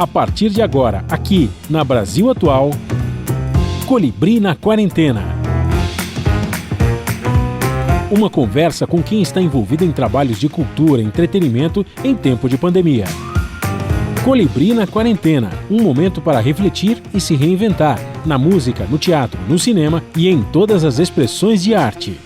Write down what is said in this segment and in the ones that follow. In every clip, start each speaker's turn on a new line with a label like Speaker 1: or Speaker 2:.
Speaker 1: A partir de agora, aqui na Brasil Atual, Colibri na Quarentena. Uma conversa com quem está envolvido em trabalhos de cultura e entretenimento em tempo de pandemia. Colibri na Quarentena, um momento para refletir e se reinventar, na música, no teatro, no cinema e em todas as expressões de arte.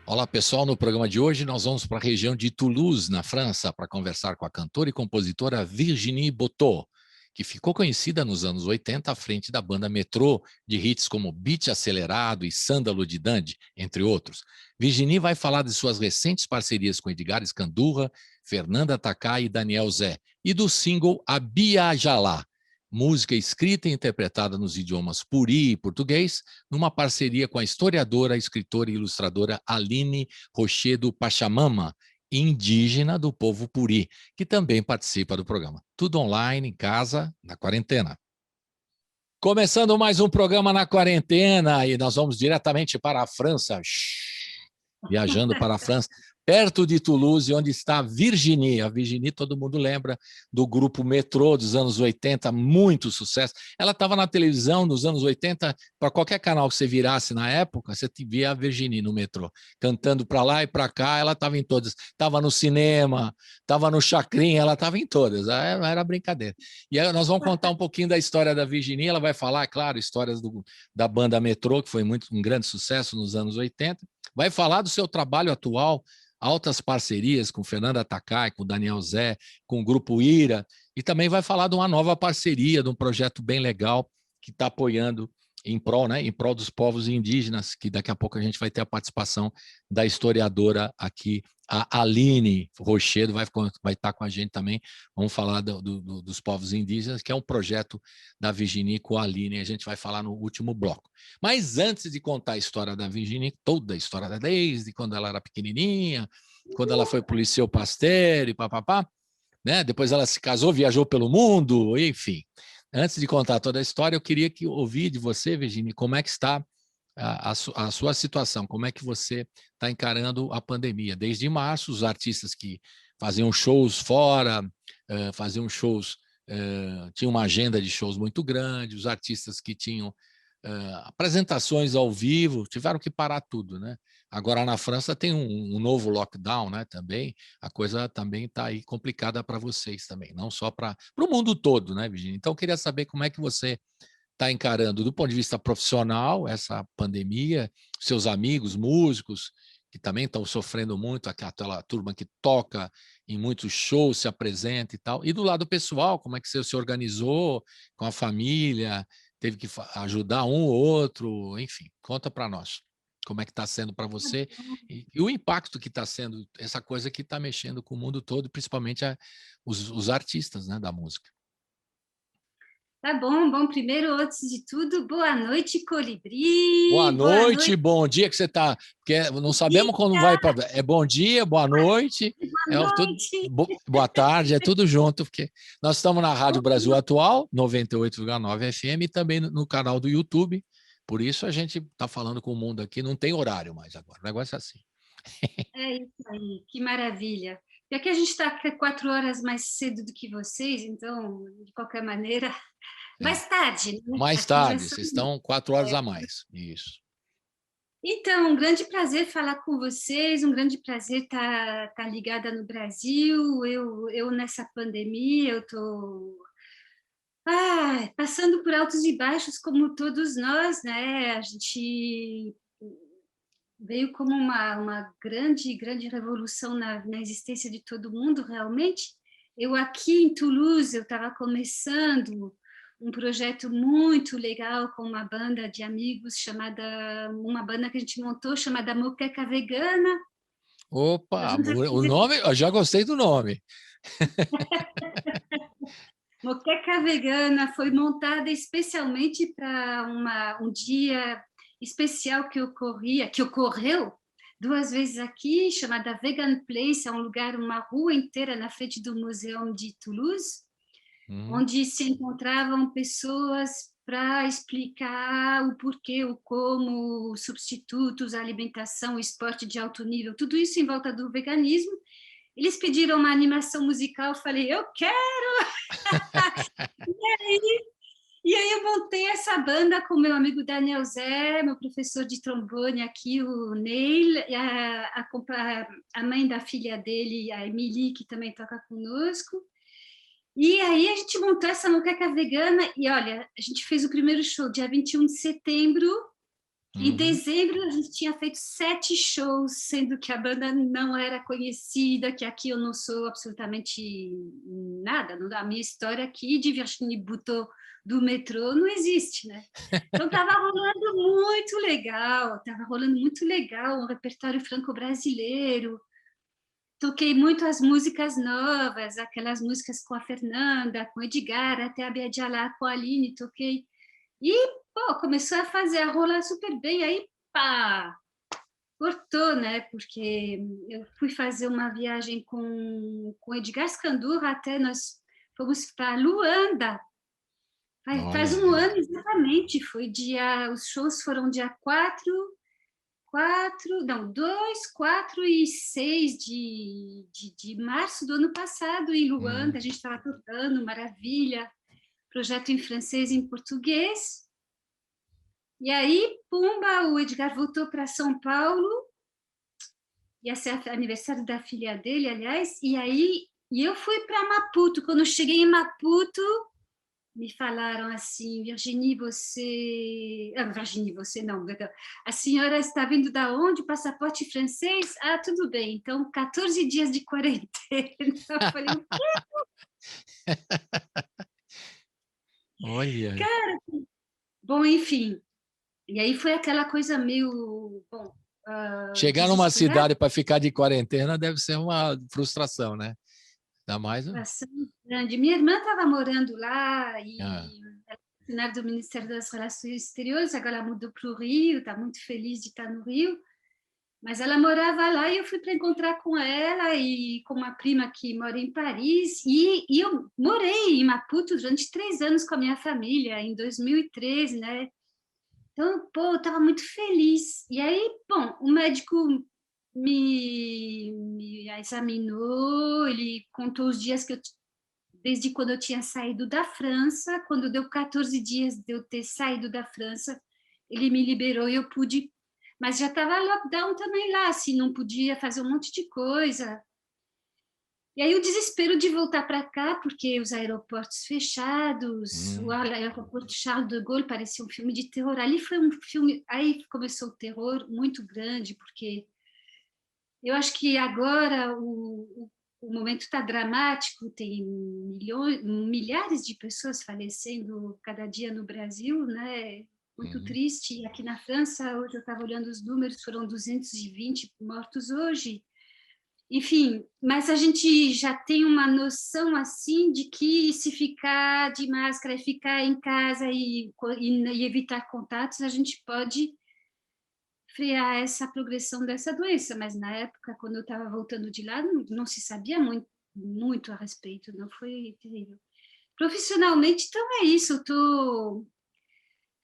Speaker 2: Olá pessoal, no programa de hoje nós vamos para a região de Toulouse, na França, para conversar com a cantora e compositora Virginie Botteau, que ficou conhecida nos anos 80 à frente da banda Metrô, de hits como Beat Acelerado e Sândalo de Dandy, entre outros. Virginie vai falar de suas recentes parcerias com Edgar Escandurra, Fernanda Takai e Daniel Zé, e do single Abia Jalá, música escrita e interpretada nos idiomas puri e português, numa parceria com a historiadora, escritora e ilustradora Aline Rochedo Pachamama, indígena do povo puri, que também participa do programa. Tudo online, em casa, na quarentena. Começando mais um programa na quarentena, e nós vamos diretamente para a França, viajando para a França, perto de Toulouse, onde está a Virginie. A Virginie, todo mundo lembra do grupo Metrô dos anos 80, muito sucesso. Ela estava na televisão nos anos 80, para qualquer canal que você virasse na época, você via a Virginie no Metrô, cantando para lá e para cá, ela estava em todas. Estava no cinema, estava no Chacrinha, ela estava em todas, era brincadeira. E aí nós vamos contar um pouquinho da história da Virginie, ela vai falar, claro, histórias da banda Metrô, que foi um grande sucesso nos anos 80, vai falar do seu trabalho atual, altas parcerias com Fernanda Takai, com Daniel Zé, com o Grupo Ira, e também vai falar de uma nova parceria, de um projeto bem legal que está apoiando em prol dos povos indígenas, que daqui a pouco a gente vai ter a participação da historiadora aqui, a Aline Rochedo, vai estar com a gente também. Vamos falar dos povos indígenas, que é um projeto da Virginie com a Aline, a gente vai falar no último bloco. Mas antes de contar a história da Virginie, toda a história dela, desde quando ela era pequenininha, quando ela foi para o Liceu Pasteur e papapá, né? Depois ela se casou, viajou pelo mundo, enfim. Antes de contar toda a história, eu queria ouvir de você, Virginie, como é que está a sua situação, como é que você está encarando a pandemia. Desde março, os artistas que faziam shows fora, faziam shows, tinham uma agenda de shows muito grande, os artistas que tinham apresentações ao vivo, tiveram que parar tudo, né? Agora na França tem um novo lockdown, né? Também a coisa também está aí complicada para vocês também, não só para o mundo todo, né, Virginia? Então eu queria saber como é que você está encarando, do ponto de vista profissional, essa pandemia, seus amigos, músicos, que também estão sofrendo muito, aquela turma que toca em muitos shows, se apresenta e tal, e do lado pessoal, como é que você se organizou com a família, teve que ajudar um ou outro, enfim, conta para nós como é que está sendo para você e o impacto que está sendo essa coisa que está mexendo com o mundo todo, principalmente os artistas, né, da música.
Speaker 3: Tá bom. Primeiro, antes de tudo, boa noite, Colibri.
Speaker 2: Boa noite, bom dia que você está, porque não sabemos quando vai para... É bom dia, boa noite, boa tarde, é tudo junto, porque nós estamos na Rádio Brasil Atual, 98,9 FM, e também no canal do YouTube, por isso a gente está falando com o mundo aqui, não tem horário mais agora, o negócio é assim.
Speaker 3: É isso aí, que maravilha. E aqui a gente está 4 horas mais cedo do que vocês, então, de qualquer maneira, mais tarde. Né?
Speaker 2: Mais tarde, vocês estão 4 horas a mais, isso.
Speaker 3: Então, um grande prazer falar com vocês, um grande prazer estar ligada no Brasil. Eu nessa pandemia, eu estou passando por altos e baixos, como todos nós, né? A gente veio como uma grande revolução na existência de todo mundo, realmente. Eu aqui em Toulouse, eu estava começando um projeto muito legal com uma banda de amigos, uma banda que a gente montou, chamada Moqueca Vegana.
Speaker 2: Opa, o nome, eu já gostei do nome.
Speaker 3: Moqueca Vegana foi montada especialmente para um dia especial que ocorreu 2 vezes aqui, chamada Vegan Place, é um lugar, uma rua inteira na frente do Museu de Toulouse, onde se encontravam pessoas para explicar o porquê, o como, substitutos, a alimentação, o esporte de alto nível, tudo isso em volta do veganismo. Eles pediram uma animação musical, eu falei, eu quero! E aí eu montei essa banda com meu amigo Daniel Zé, meu professor de trombone aqui, o Neil, e a mãe da filha dele, a Emily, que também toca conosco. E aí a gente montou essa moqueca vegana e, olha, a gente fez o primeiro show dia 21 de setembro. Em dezembro, a gente tinha feito 7 shows, sendo que a banda não era conhecida, que aqui eu não sou absolutamente nada. A minha história aqui de Virginie Bouteau do metrô não existe, né? Então, estava rolando muito legal, um repertório franco-brasileiro. Toquei muito as músicas novas, aquelas músicas com a Fernanda, com o Edgar, até a Bia de Alá, com a Aline, toquei. E, pô, começou a rolar super bem, aí, pá, cortou, né? Porque eu fui fazer uma viagem com o Edgar Scandurra, até nós fomos para Luanda. Faz um ano exatamente, os shows foram dia 2, 4 e 6 de março do ano passado, em Luanda. A gente estava tocando, maravilha, projeto em francês e em português. E aí, pumba, o Edgar voltou para São Paulo, ia ser aniversário da filha dele, aliás, e eu fui para Maputo. Quando eu cheguei em Maputo, me falaram assim, Virginie, você não, a senhora está vindo da onde? Passaporte francês? Ah, tudo bem, então 14 dias de quarentena. Eu falei, o quê?
Speaker 2: Olha.
Speaker 3: Cara, bom, enfim, e aí foi aquela coisa meio, bom,
Speaker 2: chegar numa cidade para ficar de quarentena deve ser uma frustração, né? Ainda mais.
Speaker 3: Grande. Minha irmã estava morando lá e ela é funcionária do Ministério das Relações Exteriores, agora ela mudou para o Rio, está muito feliz de estar no Rio, mas ela morava lá e eu fui para encontrar com ela e com uma prima que mora em Paris, e eu morei em Maputo durante 3 anos com a minha família, em 2013, né? Então, pô, eu estava muito feliz. E aí, bom, o médico me examinou, ele contou os dias desde quando eu tinha saído da França. Quando deu 14 dias de eu ter saído da França, ele me liberou e eu pude, mas já estava lockdown também lá, assim, não podia fazer um monte de coisa. E aí o desespero de voltar para cá, porque os aeroportos fechados, o aeroporto Charles de Gaulle parecia um filme de terror. Ali foi um filme, aí começou o terror muito grande, porque eu acho que agora o momento está dramático, tem milhares de pessoas falecendo cada dia no Brasil, né? Muito triste. E aqui na França, hoje eu estava olhando os números, foram 220 mortos hoje. Enfim, mas a gente já tem uma noção assim de que se ficar de máscara, ficar em casa e evitar contatos, a gente pode frear essa progressão dessa doença. Mas na época, quando eu estava voltando de lá, não se sabia muito a respeito, não foi terrível. Profissionalmente, então é isso, eu estou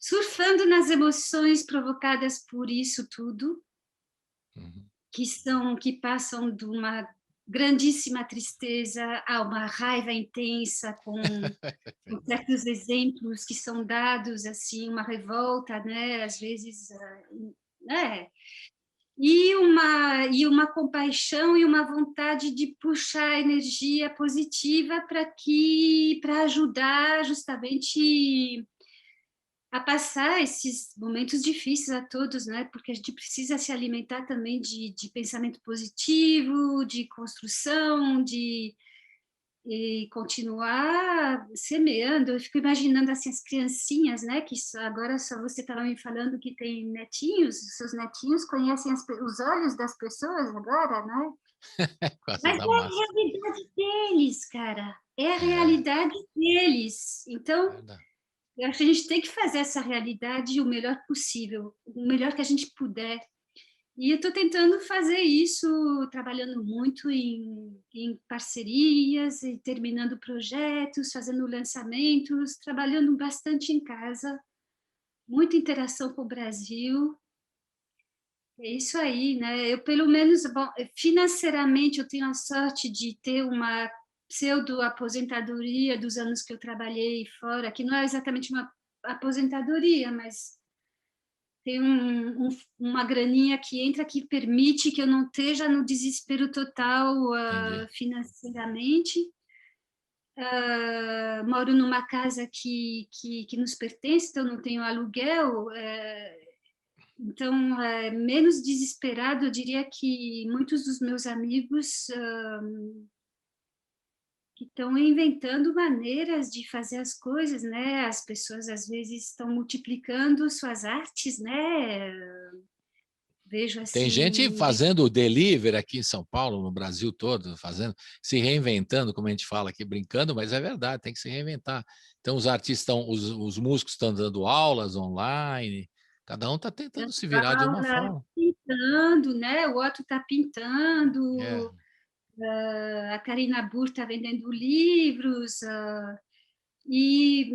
Speaker 3: surfando nas emoções provocadas por isso tudo. Que passam de uma grandíssima tristeza a uma raiva intensa com certos exemplos que são dados, assim, uma revolta, né, às vezes, né, e uma compaixão e uma vontade de puxar energia positiva para ajudar justamente a passar esses momentos difíceis a todos, né? Porque a gente precisa se alimentar também de pensamento positivo, de construção, e continuar semeando. Eu fico imaginando assim as criancinhas, né? Que agora só você estava me falando que tem netinhos, os seus netinhos conhecem os olhos das pessoas agora, né? Mas é a realidade deles, cara. É a realidade deles. Então, eu acho que a gente tem que fazer essa realidade o melhor possível, o melhor que a gente puder. E eu estou tentando fazer isso, trabalhando muito em parcerias, e terminando projetos, fazendo lançamentos, trabalhando bastante em casa, muita interação com o Brasil. É isso aí, né? Eu, pelo menos, bom, financeiramente, eu tenho a sorte de ter uma pseudo-aposentadoria dos anos que eu trabalhei fora, que não é exatamente uma aposentadoria, mas tem uma graninha que entra que permite que eu não esteja no desespero total,
Speaker 2: Entendi.
Speaker 3: financeiramente. Moro numa casa que nos pertence, então não tenho aluguel. Então, menos desesperado, eu diria que muitos dos meus amigos que estão inventando maneiras de fazer as coisas, né? As pessoas às vezes estão multiplicando suas artes, né? Vejo
Speaker 2: Tem gente
Speaker 3: assim,
Speaker 2: fazendo o delivery aqui em São Paulo, no Brasil todo, fazendo, se reinventando, como a gente fala aqui, brincando, mas é verdade, tem que se reinventar. Então, os artistas estão, os músicos estão dando aulas online, cada um está tentando se virar de uma
Speaker 3: aula
Speaker 2: forma.
Speaker 3: pintando, né? O outro está
Speaker 2: É,
Speaker 3: pintando, a Karina Burr está vendendo livros, e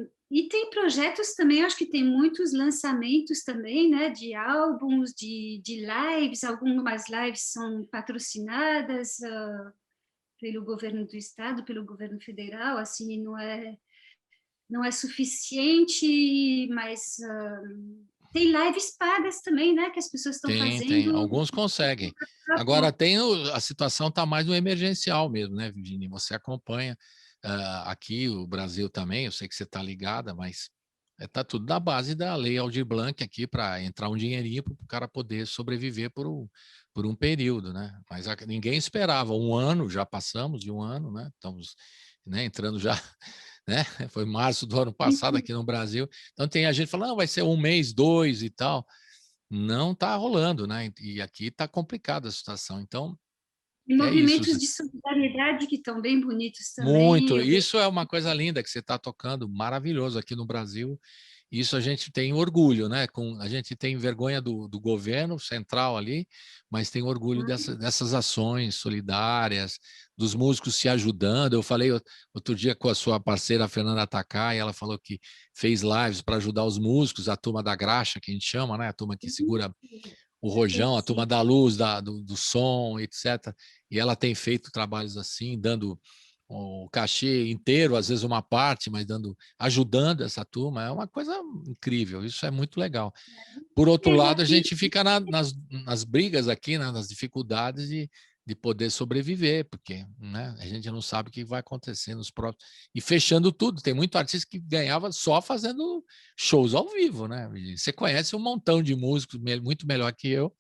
Speaker 3: tem projetos também, acho que tem muitos lançamentos também, né, de álbuns, de lives, algumas lives são patrocinadas pelo governo do estado, pelo governo federal, assim, não é suficiente, mas tem lives pagas também, né, que as pessoas estão
Speaker 2: tem.
Speaker 3: fazendo.
Speaker 2: Alguns conseguem. Agora, a situação está mais no emergencial mesmo, né, Virginia? Você acompanha aqui o Brasil também, eu sei que você está ligada, mas está tudo na base da Lei Aldir Blanc aqui para entrar um dinheirinho para o cara poder sobreviver por um período, né? Mas ninguém esperava. Um ano, já passamos de um ano, né? Estamos, né, entrando já, né? Foi março do ano passado aqui no Brasil. Então tem a gente falando, vai ser um mês, dois e tal. Não está rolando, né? E aqui está complicada a situação. Então,
Speaker 3: E
Speaker 2: é isso.
Speaker 3: movimentos de solidariedade que estão bem bonitos também.
Speaker 2: Muito.
Speaker 3: Eu vejo.
Speaker 2: Isso é uma coisa linda que você está tocando, maravilhoso aqui no Brasil. Isso a gente tem orgulho, né? A gente tem vergonha do governo central ali, mas tem orgulho dessas ações solidárias, dos músicos se ajudando. Eu falei outro dia com a sua parceira, Fernanda Takai, ela falou que fez lives para ajudar os músicos, a turma da graxa, que a gente chama, né? A turma que segura o rojão, a turma
Speaker 3: Sim.
Speaker 2: da luz, do som, etc. E ela tem feito trabalhos assim, dando o cachê inteiro, às vezes uma parte, mas ajudando essa turma, é uma coisa incrível, isso é muito legal. Por outro
Speaker 3: Teve
Speaker 2: lado, a
Speaker 3: aqui.
Speaker 2: gente fica nas brigas aqui, né, nas dificuldades de poder sobreviver, porque, né, a gente não sabe o que vai acontecer nos próximos... E fechando tudo, tem muito artista que ganhava só fazendo shows ao vivo, né? Você conhece um montão de músicos muito melhor que eu,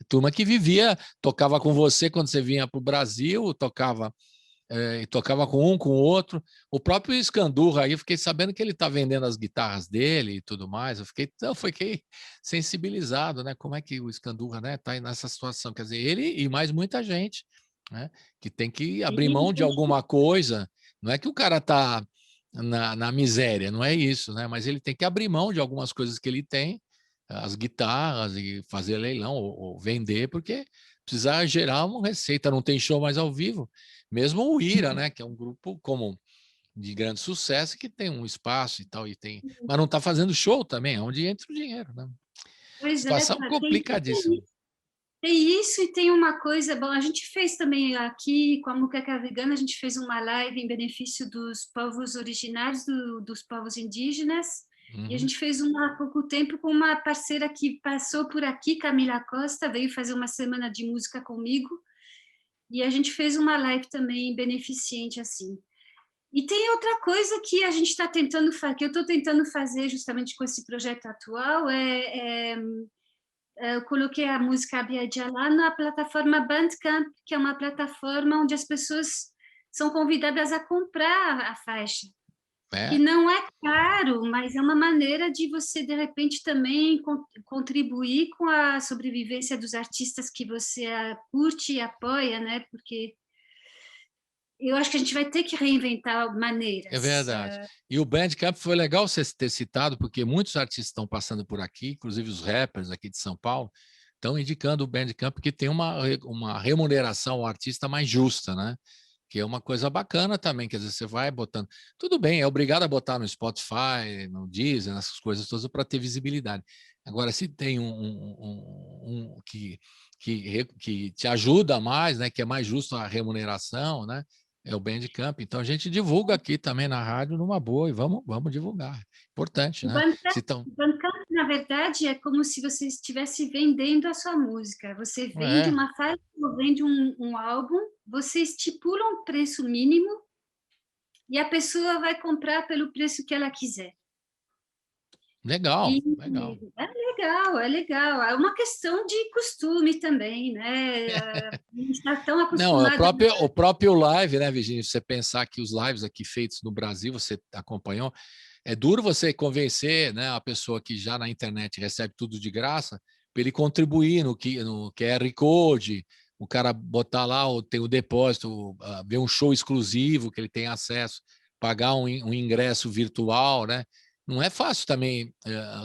Speaker 2: turma que vivia, tocava com você quando você vinha para o Brasil, e tocava com um, com o outro. O próprio Scandurra aí, eu fiquei sabendo que ele está vendendo as guitarras dele e tudo mais. Eu fiquei sensibilizado, né? Como é que o Scandurra, né, está nessa situação? Quer dizer, ele e mais muita gente, né, que tem que abrir mão de alguma coisa. Não é que o cara está na miséria, não é isso, né? Mas ele tem que abrir mão de algumas coisas que ele tem, as guitarras, e fazer leilão ou vender, porque precisa gerar uma receita. Não tem show mais ao vivo. Mesmo o Ira, né, que é um grupo como de grande sucesso, que tem um espaço e tal, mas não está fazendo show também, é onde entra o dinheiro, né?
Speaker 3: Pois é,
Speaker 2: Situação complicadíssima.
Speaker 3: tem isso e tem uma coisa. Bom, a gente fez também aqui com a Muqueca Vegana, a gente fez uma live em benefício dos povos originários, dos povos indígenas. E a
Speaker 2: Uhum.
Speaker 3: gente fez uma há pouco tempo com uma parceira que passou por aqui, Camila Costa, veio fazer uma semana de música comigo. E a gente fez uma live também beneficente assim. E tem outra coisa que a gente está tentando fazer, que eu estou tentando fazer justamente com esse projeto atual, eu coloquei a música Abiyadjalá na plataforma Bandcamp, que é uma plataforma onde as pessoas são convidadas a comprar a faixa, que
Speaker 2: É,
Speaker 3: não é caro, mas é uma maneira de você, de repente, também contribuir com a sobrevivência dos artistas que você curte e apoia, né? Porque eu acho que a gente vai ter que reinventar
Speaker 2: é
Speaker 3: maneiras.
Speaker 2: verdade. E o Bandcamp foi legal você ter citado, porque muitos artistas estão passando por aqui, inclusive os rappers aqui de São Paulo, estão indicando o Bandcamp, que tem uma remuneração ao artista mais justa, né? Que é uma coisa bacana também, quer dizer, você vai botando. Tudo bem, é obrigado a botar no Spotify, no Deezer, nessas coisas todas para ter visibilidade. Agora, se tem que te ajuda mais, né, que é mais justo a remuneração, né, é o Bandcamp. Então, a gente divulga aqui também na rádio numa boa e vamos divulgar. Importante,
Speaker 3: O
Speaker 2: né?
Speaker 3: Bandcamp,
Speaker 2: Se tão...
Speaker 3: o Bandcamp, na verdade, é como se você estivesse vendendo a sua música. Você vende
Speaker 2: É,
Speaker 3: uma faixa ou vende um álbum, você estipula um preço mínimo e a pessoa vai comprar pelo preço que ela quiser.
Speaker 2: legal,
Speaker 3: E
Speaker 2: legal.
Speaker 3: é legal, é legal. É uma questão de costume também, né? A gente está tão
Speaker 2: Não, é
Speaker 3: acostumado.
Speaker 2: o próprio live, né, Virginia? Se você pensar que os lives aqui feitos no Brasil, você acompanhou, é duro você convencer, né, a pessoa que já na internet recebe tudo de graça, para ele contribuir no QR Code, o cara botar lá, tem o depósito, ver um show exclusivo que ele tem acesso, pagar um ingresso virtual, né? Não é fácil também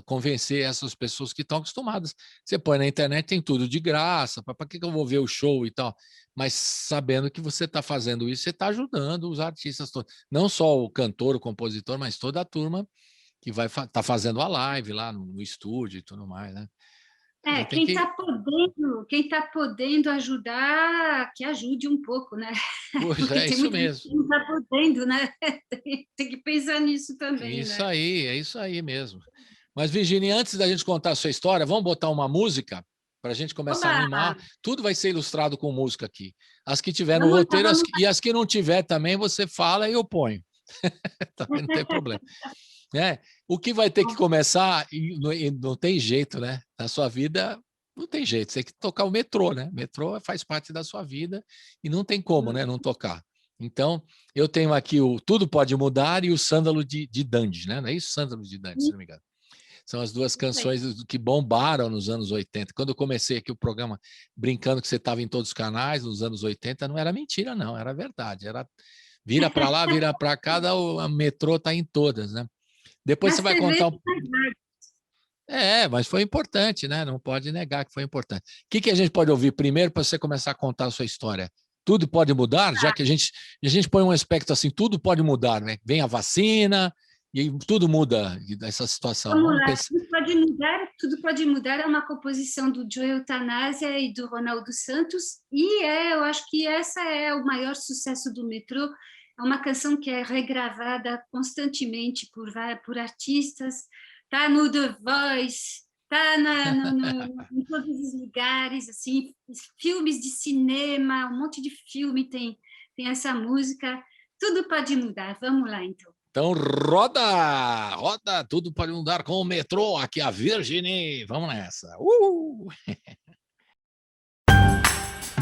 Speaker 2: convencer essas pessoas que estão acostumadas. Você põe na internet, tem tudo de graça, para que eu vou ver o show e tal? Mas sabendo que você está fazendo isso, você está ajudando os artistas todos. Não só o cantor, o compositor, mas toda a turma que vai tá fazendo a live lá no estúdio e tudo mais, né? Quer dizer, tem que...
Speaker 3: Quem tá podendo ajudar, que ajude um pouco, né?
Speaker 2: Pois
Speaker 3: Porque
Speaker 2: é,
Speaker 3: tem
Speaker 2: isso
Speaker 3: muita gente
Speaker 2: mesmo.
Speaker 3: que não está podendo, né? Tem que pensar nisso também,
Speaker 2: Isso
Speaker 3: né?
Speaker 2: aí, é isso aí mesmo. Mas, Virginia, antes da gente contar a sua história, vamos botar uma música para a gente começar a
Speaker 3: Oba!
Speaker 2: animar. Tudo vai ser ilustrado com música aqui. As que tiver no
Speaker 3: Vamos lá,
Speaker 2: roteiro
Speaker 3: vamos
Speaker 2: e as que não tiver também, você fala e eu ponho. Também não tem problema. Né? O que vai ter que
Speaker 3: lá.
Speaker 2: começar, e não tem jeito, né? Na sua vida, não tem jeito. Você tem que tocar o metrô, né? O metrô faz parte da sua vida e não tem como, né? Não tocar. Então, eu tenho aqui o Tudo Pode Mudar e o Sândalo de Dandy, né? Não é isso? Sândalo de Dandy, se não me engano. São as duas canções que bombaram nos anos 80. Quando eu comecei aqui o programa brincando que você estava em todos os canais nos anos 80, não era mentira, não, era verdade. Era vira para lá, vira para cá, o metrô está em todas, né? Depois você
Speaker 3: Nas
Speaker 2: vai
Speaker 3: TVs,
Speaker 2: contar. Mas foi importante, né? Não pode negar que foi importante. O que a gente pode ouvir primeiro para você começar a contar a sua história? Tudo pode mudar, já que a gente põe um aspecto assim, tudo pode mudar, né? Vem a vacina e tudo muda dessa situação.
Speaker 3: vamos
Speaker 2: Vamos
Speaker 3: lá,
Speaker 2: pensar.
Speaker 3: Tudo pode mudar é uma composição do Joe Eutanásia e do Ronaldo Santos, e eu acho que essa é o maior sucesso do metrô. É uma canção que é regravada constantemente por artistas, tá no The Voice, tá em todos os lugares, assim, filmes de cinema, um monte de filme tem essa música. Tudo pode mudar. Vamos lá, então.
Speaker 2: Então, roda! Roda! Tudo pode mudar com o metrô. Aqui a Virginie. Vamos nessa.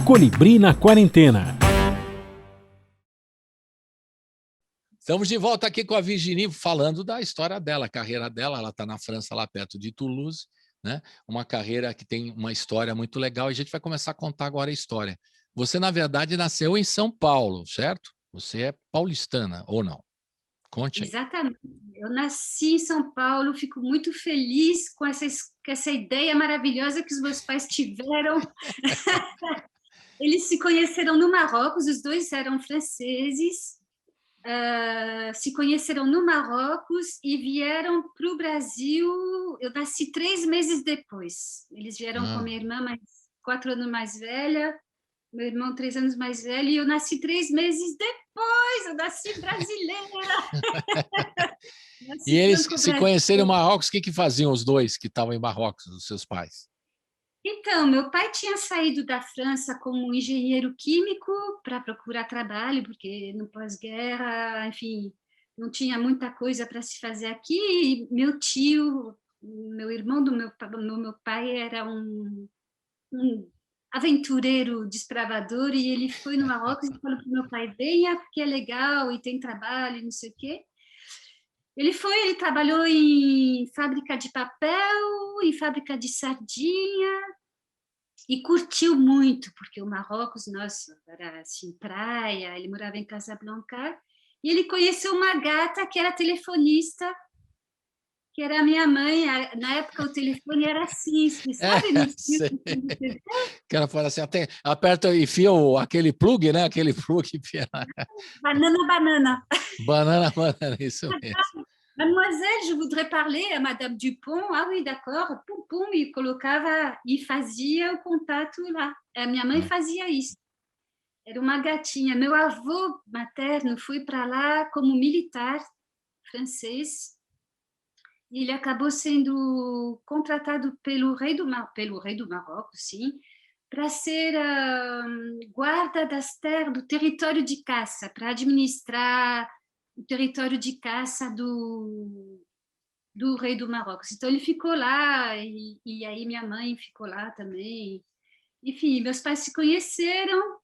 Speaker 1: Colibri na Quarentena.
Speaker 2: Estamos de volta aqui com a Virginie falando da história dela, a carreira dela. Ela está na França, lá perto de Toulouse, né? Uma carreira que tem uma história muito legal. E a gente vai começar a contar agora a história. Você, na verdade, nasceu em São Paulo, certo? Você é paulistana, ou não? Conte aí.
Speaker 3: Exatamente. Eu nasci em São Paulo, fico muito feliz com essa ideia maravilhosa que os meus pais tiveram. Eles se conheceram no Marrocos, os dois eram franceses, se conheceram no Marrocos e vieram para o Brasil. Eu nasci 3 meses depois. Eles vieram com minha irmã, 4 anos mais velha, meu irmão 3 anos mais velho, e eu nasci 3 meses depois. Eu nasci brasileira.
Speaker 2: E eles se conheceram em Marrocos, o que faziam os dois que estavam em Marrocos, os seus pais?
Speaker 3: Então, meu pai tinha saído da França como engenheiro químico para procurar trabalho, porque no pós-guerra, enfim, não tinha muita coisa para se fazer aqui. E meu tio, meu irmão do meu pai, era um aventureiro desbravador, e ele foi no Marrocos e falou para o meu pai: venha, porque é legal e tem trabalho, não sei o quê. Ele trabalhou em fábrica de papel, em fábrica de sardinha, e curtiu muito, porque o Marrocos, nossa, era assim, praia, ele morava em Casablanca, e ele conheceu uma gata que era telefonista, que era a minha mãe. Na época o telefone era assim, sabe?
Speaker 2: Que ela fala assim, até aperta e enfia aquele plug, né? Aquele plug.
Speaker 3: Banana, banana.
Speaker 2: Banana, banana, isso mesmo.
Speaker 3: Mademoiselle, je voudrais parler à Madame Dupont. Ah oui, d'accord. Pum, pum, e colocava, e fazia o contato lá. A minha mãe fazia isso. Era uma gatinha. Meu avô materno foi para lá como militar francês e ele acabou sendo contratado pelo rei do Marrocos, sim, para ser guarda das terras do território de caça, para administrar o território de caça do rei do Marrocos. Então ele ficou lá e aí minha mãe ficou lá também. Enfim, meus pais se conheceram,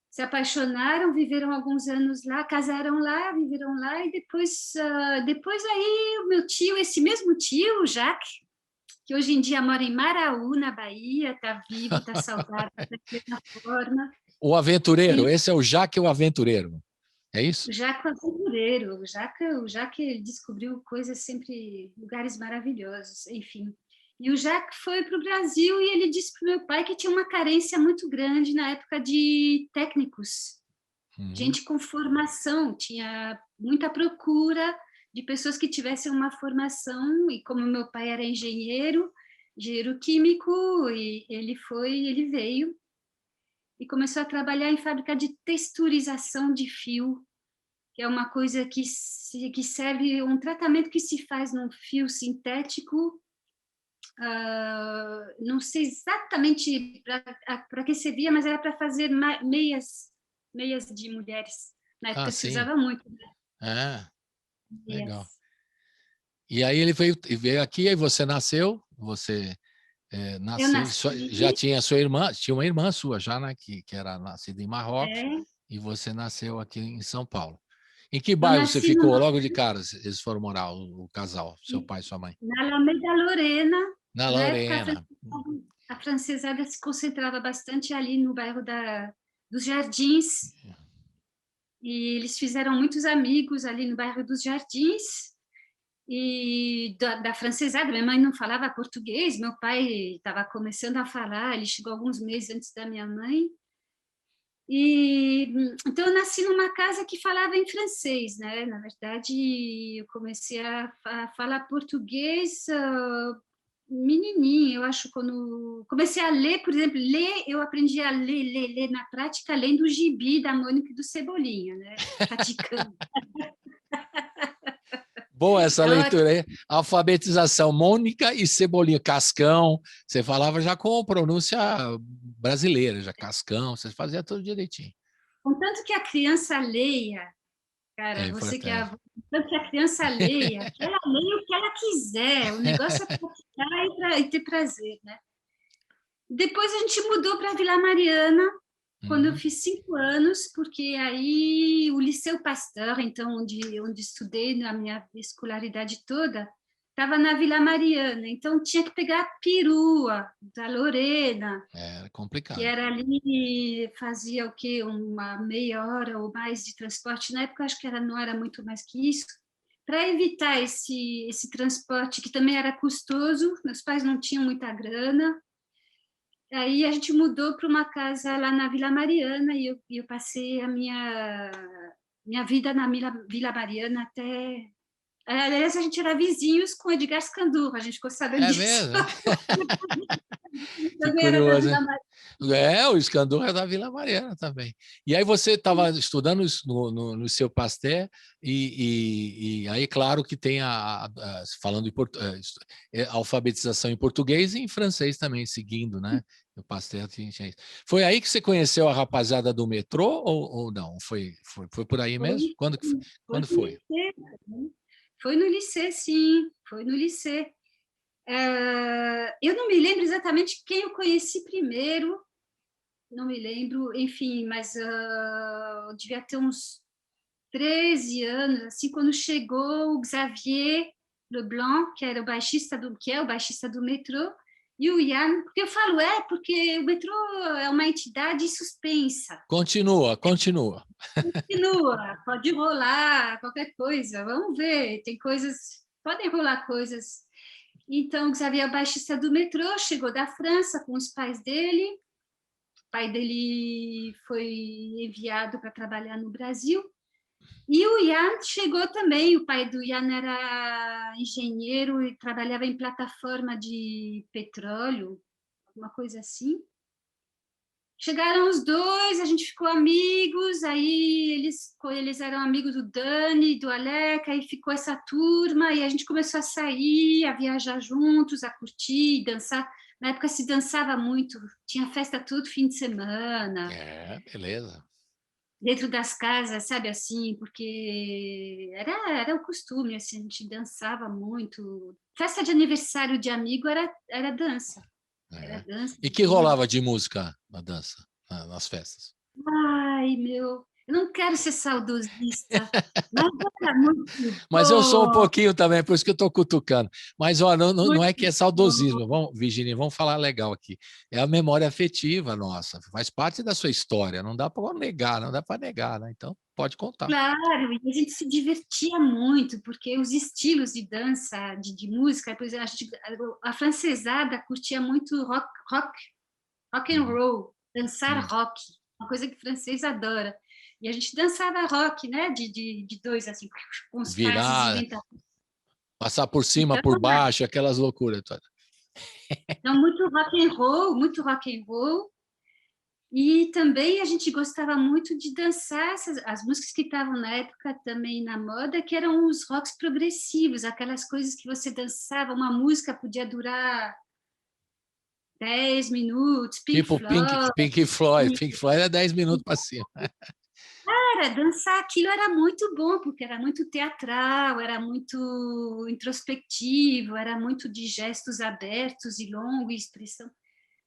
Speaker 3: se apaixonaram, viveram alguns anos lá, casaram lá, viveram lá e depois aí o meu tio, esse mesmo tio, o Jacques, que hoje em dia mora em Maraú, na Bahia, está vivo, está saudável, está de plena forma.
Speaker 2: O aventureiro,
Speaker 3: E
Speaker 2: esse é o Jacques o aventureiro, é isso?
Speaker 3: o Jacques aventureiro, o Jacques ele descobriu coisas sempre, lugares maravilhosos, enfim. E o Jacques foi para o Brasil e ele disse para o meu pai que tinha uma carência muito grande na época de técnicos, gente com formação, tinha muita procura de pessoas que tivessem uma formação, e como meu pai era engenheiro químico, e ele veio e começou a trabalhar em fábrica de texturização de fio, que é uma coisa que serve, um tratamento que se faz num fio sintético. Não sei exatamente para que servia, mas era para fazer meias de mulheres. Na época se
Speaker 2: Sim.
Speaker 3: usava muito.
Speaker 2: Legal.
Speaker 3: Yes.
Speaker 2: E aí ele veio aqui, aí você nasceu,
Speaker 3: Eu
Speaker 2: nasceu,
Speaker 3: nasci.
Speaker 2: já tinha sua irmã, tinha uma irmã sua já, né, que era nascida em Marrocos,
Speaker 3: É,
Speaker 2: e você nasceu aqui em São Paulo. Em que
Speaker 3: eu
Speaker 2: bairro você
Speaker 3: nasci
Speaker 2: ficou? Logo de cara, eles foram morar, o casal, seu pai e sua mãe?
Speaker 3: na Alameda Lorena.
Speaker 2: Na
Speaker 3: Na época,
Speaker 2: Lorena.
Speaker 3: a francesada se concentrava bastante ali no bairro dos Jardins. E eles fizeram muitos amigos ali no bairro dos Jardins. E da francesada, minha mãe não falava português, meu pai estava começando a falar, ele chegou alguns meses antes da minha mãe. E então eu nasci numa casa que falava em francês, né? Na verdade, eu comecei a falar português menininha, eu acho, quando comecei a ler, por exemplo, eu aprendi a ler na prática, lendo o gibi da Mônica e do Cebolinha, né? Praticando.
Speaker 2: Boa essa leitura aí. Alfabetização, Mônica e Cebolinha, Cascão. Você falava já com pronúncia brasileira, já Cascão, você fazia tudo direitinho.
Speaker 3: Contanto que a criança leia, cara, você que é avó, contanto que a criança leia, que ela leia o que ela quiser, o negócio é praticar e ter prazer, né? Depois a gente mudou para Vila Mariana, quando eu fiz 5 anos, porque aí o Liceu Pasteur, então, onde estudei na minha escolaridade toda, estava na Vila Mariana, então tinha que pegar a perua da Lorena.
Speaker 2: Era complicado.
Speaker 3: Que era ali, fazia o quê? Uma meia hora ou mais de transporte. Na época, acho que não era muito mais que isso. Para evitar esse transporte, que também era custoso, meus pais não tinham muita grana. Aí a gente mudou para uma casa lá na Vila Mariana e eu passei a minha vida na Vila Mariana até... Aliás, a gente era vizinhos com Edgar Scandurra, a gente ficou sabendo disso.
Speaker 2: É mesmo?
Speaker 3: Que curioso, hein?
Speaker 2: O Escandurra é da Vila Mariana também. E aí você estava estudando no seu Pasteur e aí, claro, que tem falando alfabetização em português e em francês também, seguindo, né? O Pasteur tinha isso. Foi aí que você conheceu a rapaziada do metrô ou não? Foi por aí mesmo? Quando foi?
Speaker 3: Foi no Liceu, sim. Foi no Liceu. Eu não me lembro exatamente quem eu conheci primeiro, não me lembro, enfim, mas eu devia ter uns 13 anos, assim, quando chegou o Xavier Leblanc, que é o baixista do metrô, e o Ian, porque eu falo, porque o metrô é uma entidade suspensa.
Speaker 2: Continua.
Speaker 3: Continua, pode rolar qualquer coisa, vamos ver, podem rolar coisas. Então, o Xavier, baixista do metrô, chegou da França com os pais dele. O pai dele foi enviado para trabalhar no Brasil. E o Ian chegou também, o pai do Ian era engenheiro e trabalhava em plataforma de petróleo, alguma coisa assim. Chegaram os dois, a gente ficou amigos, aí eles eram amigos do Dani, do Alec, aí ficou essa turma, e a gente começou a sair, a viajar juntos, a curtir, dançar. Na época se dançava muito, tinha festa todo fim de semana.
Speaker 2: Beleza.
Speaker 3: Dentro das casas, sabe, assim, porque era o costume, assim, a gente dançava muito. Festa de aniversário de amigo era dança. Era dança.
Speaker 2: E que rolava de música na dança, nas festas?
Speaker 3: Ai, meu, eu não quero ser saudosista, mas era muito
Speaker 2: Mas eu sou um
Speaker 3: bom,
Speaker 2: pouquinho também, por isso que eu estou cutucando. Mas ó, não é que é
Speaker 3: muito bom.
Speaker 2: saudosismo, Virginia, vamos falar legal aqui. É a memória afetiva nossa, faz parte da sua história, não dá para negar, não dá para negar, né? Então, pode contar.
Speaker 3: Claro, e a gente se divertia muito, porque os estilos de dança, de música, por exemplo, a francesada curtia muito rock and roll, dançar rock, uma coisa que o francês adora. E a gente dançava rock, né? De dois, assim, com os passos
Speaker 2: Virar,
Speaker 3: inventados.
Speaker 2: passar por cima,
Speaker 3: Então,
Speaker 2: por baixo, aquelas loucuras todas.
Speaker 3: então, muito rock and roll, muito rock and roll. E também a gente gostava muito de dançar as músicas que estavam na época também na moda, que eram os rocks progressivos, aquelas coisas que você dançava, uma música podia durar 10 minutos, Pink
Speaker 2: Tipo
Speaker 3: Floyd.
Speaker 2: Pink Floyd. Pink Floyd é 10 minutos para cima.
Speaker 3: Dançar aquilo era muito bom, porque era muito teatral, era muito introspectivo, era muito de gestos abertos e longos, expressão.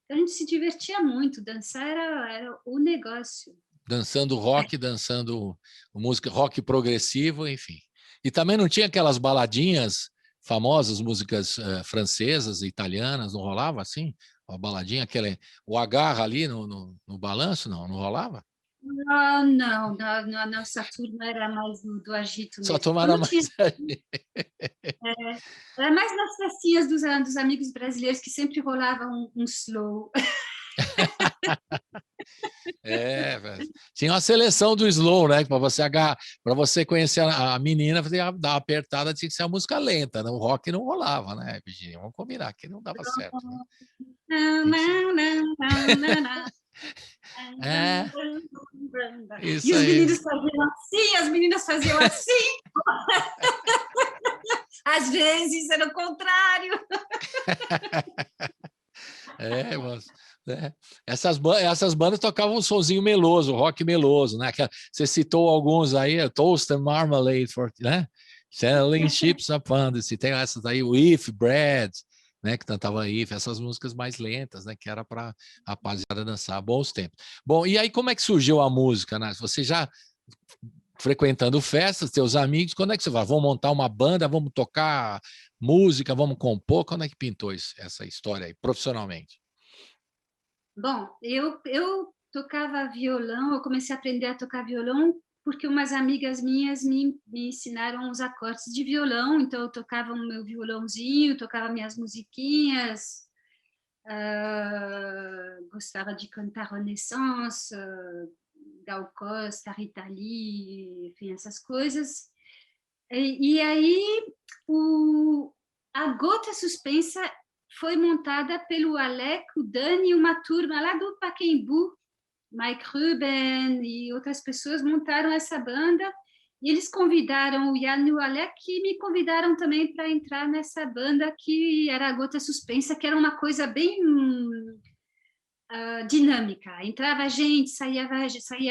Speaker 3: Então, a gente se divertia muito, dançar era o negócio.
Speaker 2: Dançando rock, dançando música rock progressivo, enfim. E também não tinha aquelas baladinhas famosas, músicas francesas, italianas, não rolava assim? Uma baladinha, o agarra ali no balanço, não rolava?
Speaker 3: Não, a nossa turma era mais do agito
Speaker 2: Só
Speaker 3: mesmo.
Speaker 2: tomaram mais.
Speaker 3: Era mais nas festinhas dos amigos brasileiros que sempre rolava um slow.
Speaker 2: Velho. Tinha uma seleção do slow, né? Para você agarrar, para você conhecer a menina, você ia dar uma apertada, tinha que ser uma música lenta, né? O rock não rolava, né, Virginia? Vamos combinar que não dava certo, né? É,
Speaker 3: E
Speaker 2: isso
Speaker 3: os
Speaker 2: aí.
Speaker 3: meninos faziam assim, as meninas faziam assim. Às vezes era o contrário.
Speaker 2: Mas, né? Essas bandas tocavam um sonzinho meloso, rock meloso, né? Você citou alguns aí, Toast and Marmalade, né? Selling Ships Upon the Sea, tem essas aí, o If, Bread, né? Que cantava If, essas músicas mais lentas, né? Que era para a rapaziada dançar, bons tempos. Bom, e aí como é que surgiu a música, né? Você já frequentando festas, teus amigos, quando é que você vai? Vamos montar uma banda, vamos tocar música, vamos compor? Quando é que pintou essa história aí, profissionalmente?
Speaker 3: Bom, eu tocava violão, eu comecei a aprender a tocar violão porque umas amigas minhas me ensinaram os acordes de violão, então eu tocava o meu violãozinho, tocava minhas musiquinhas, gostava de cantar Renaissance, Gal Costa, Rita Lee, enfim, essas coisas. E aí a Gota Suspensa foi montada pelo Alec, o Dani e uma turma lá do Pacaembu, Mike Ruben e outras pessoas montaram essa banda e eles convidaram o Ian e o Alec e me convidaram também para entrar nessa banda que era a Gota Suspensa, que era uma coisa bem dinâmica. Entrava gente, saía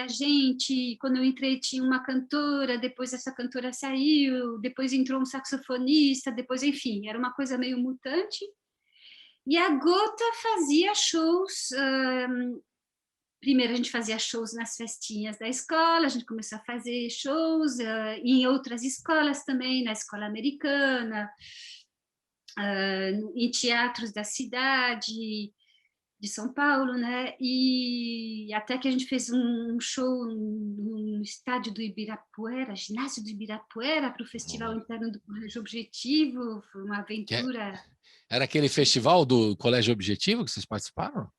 Speaker 3: gente. Quando eu entrei tinha uma cantora, depois essa cantora saiu, depois entrou um saxofonista, depois, enfim, era uma coisa meio mutante. E a Gota fazia shows. Primeiro a gente fazia shows nas festinhas da escola, a gente começou a fazer shows em outras escolas também, na escola americana, em teatros da cidade de São Paulo, né? E até que a gente fez um show no estádio do Ibirapuera, ginásio do Ibirapuera, para o Festival Interno do Colégio Objetivo, foi uma aventura.
Speaker 2: Era aquele festival do Colégio Objetivo que vocês participaram?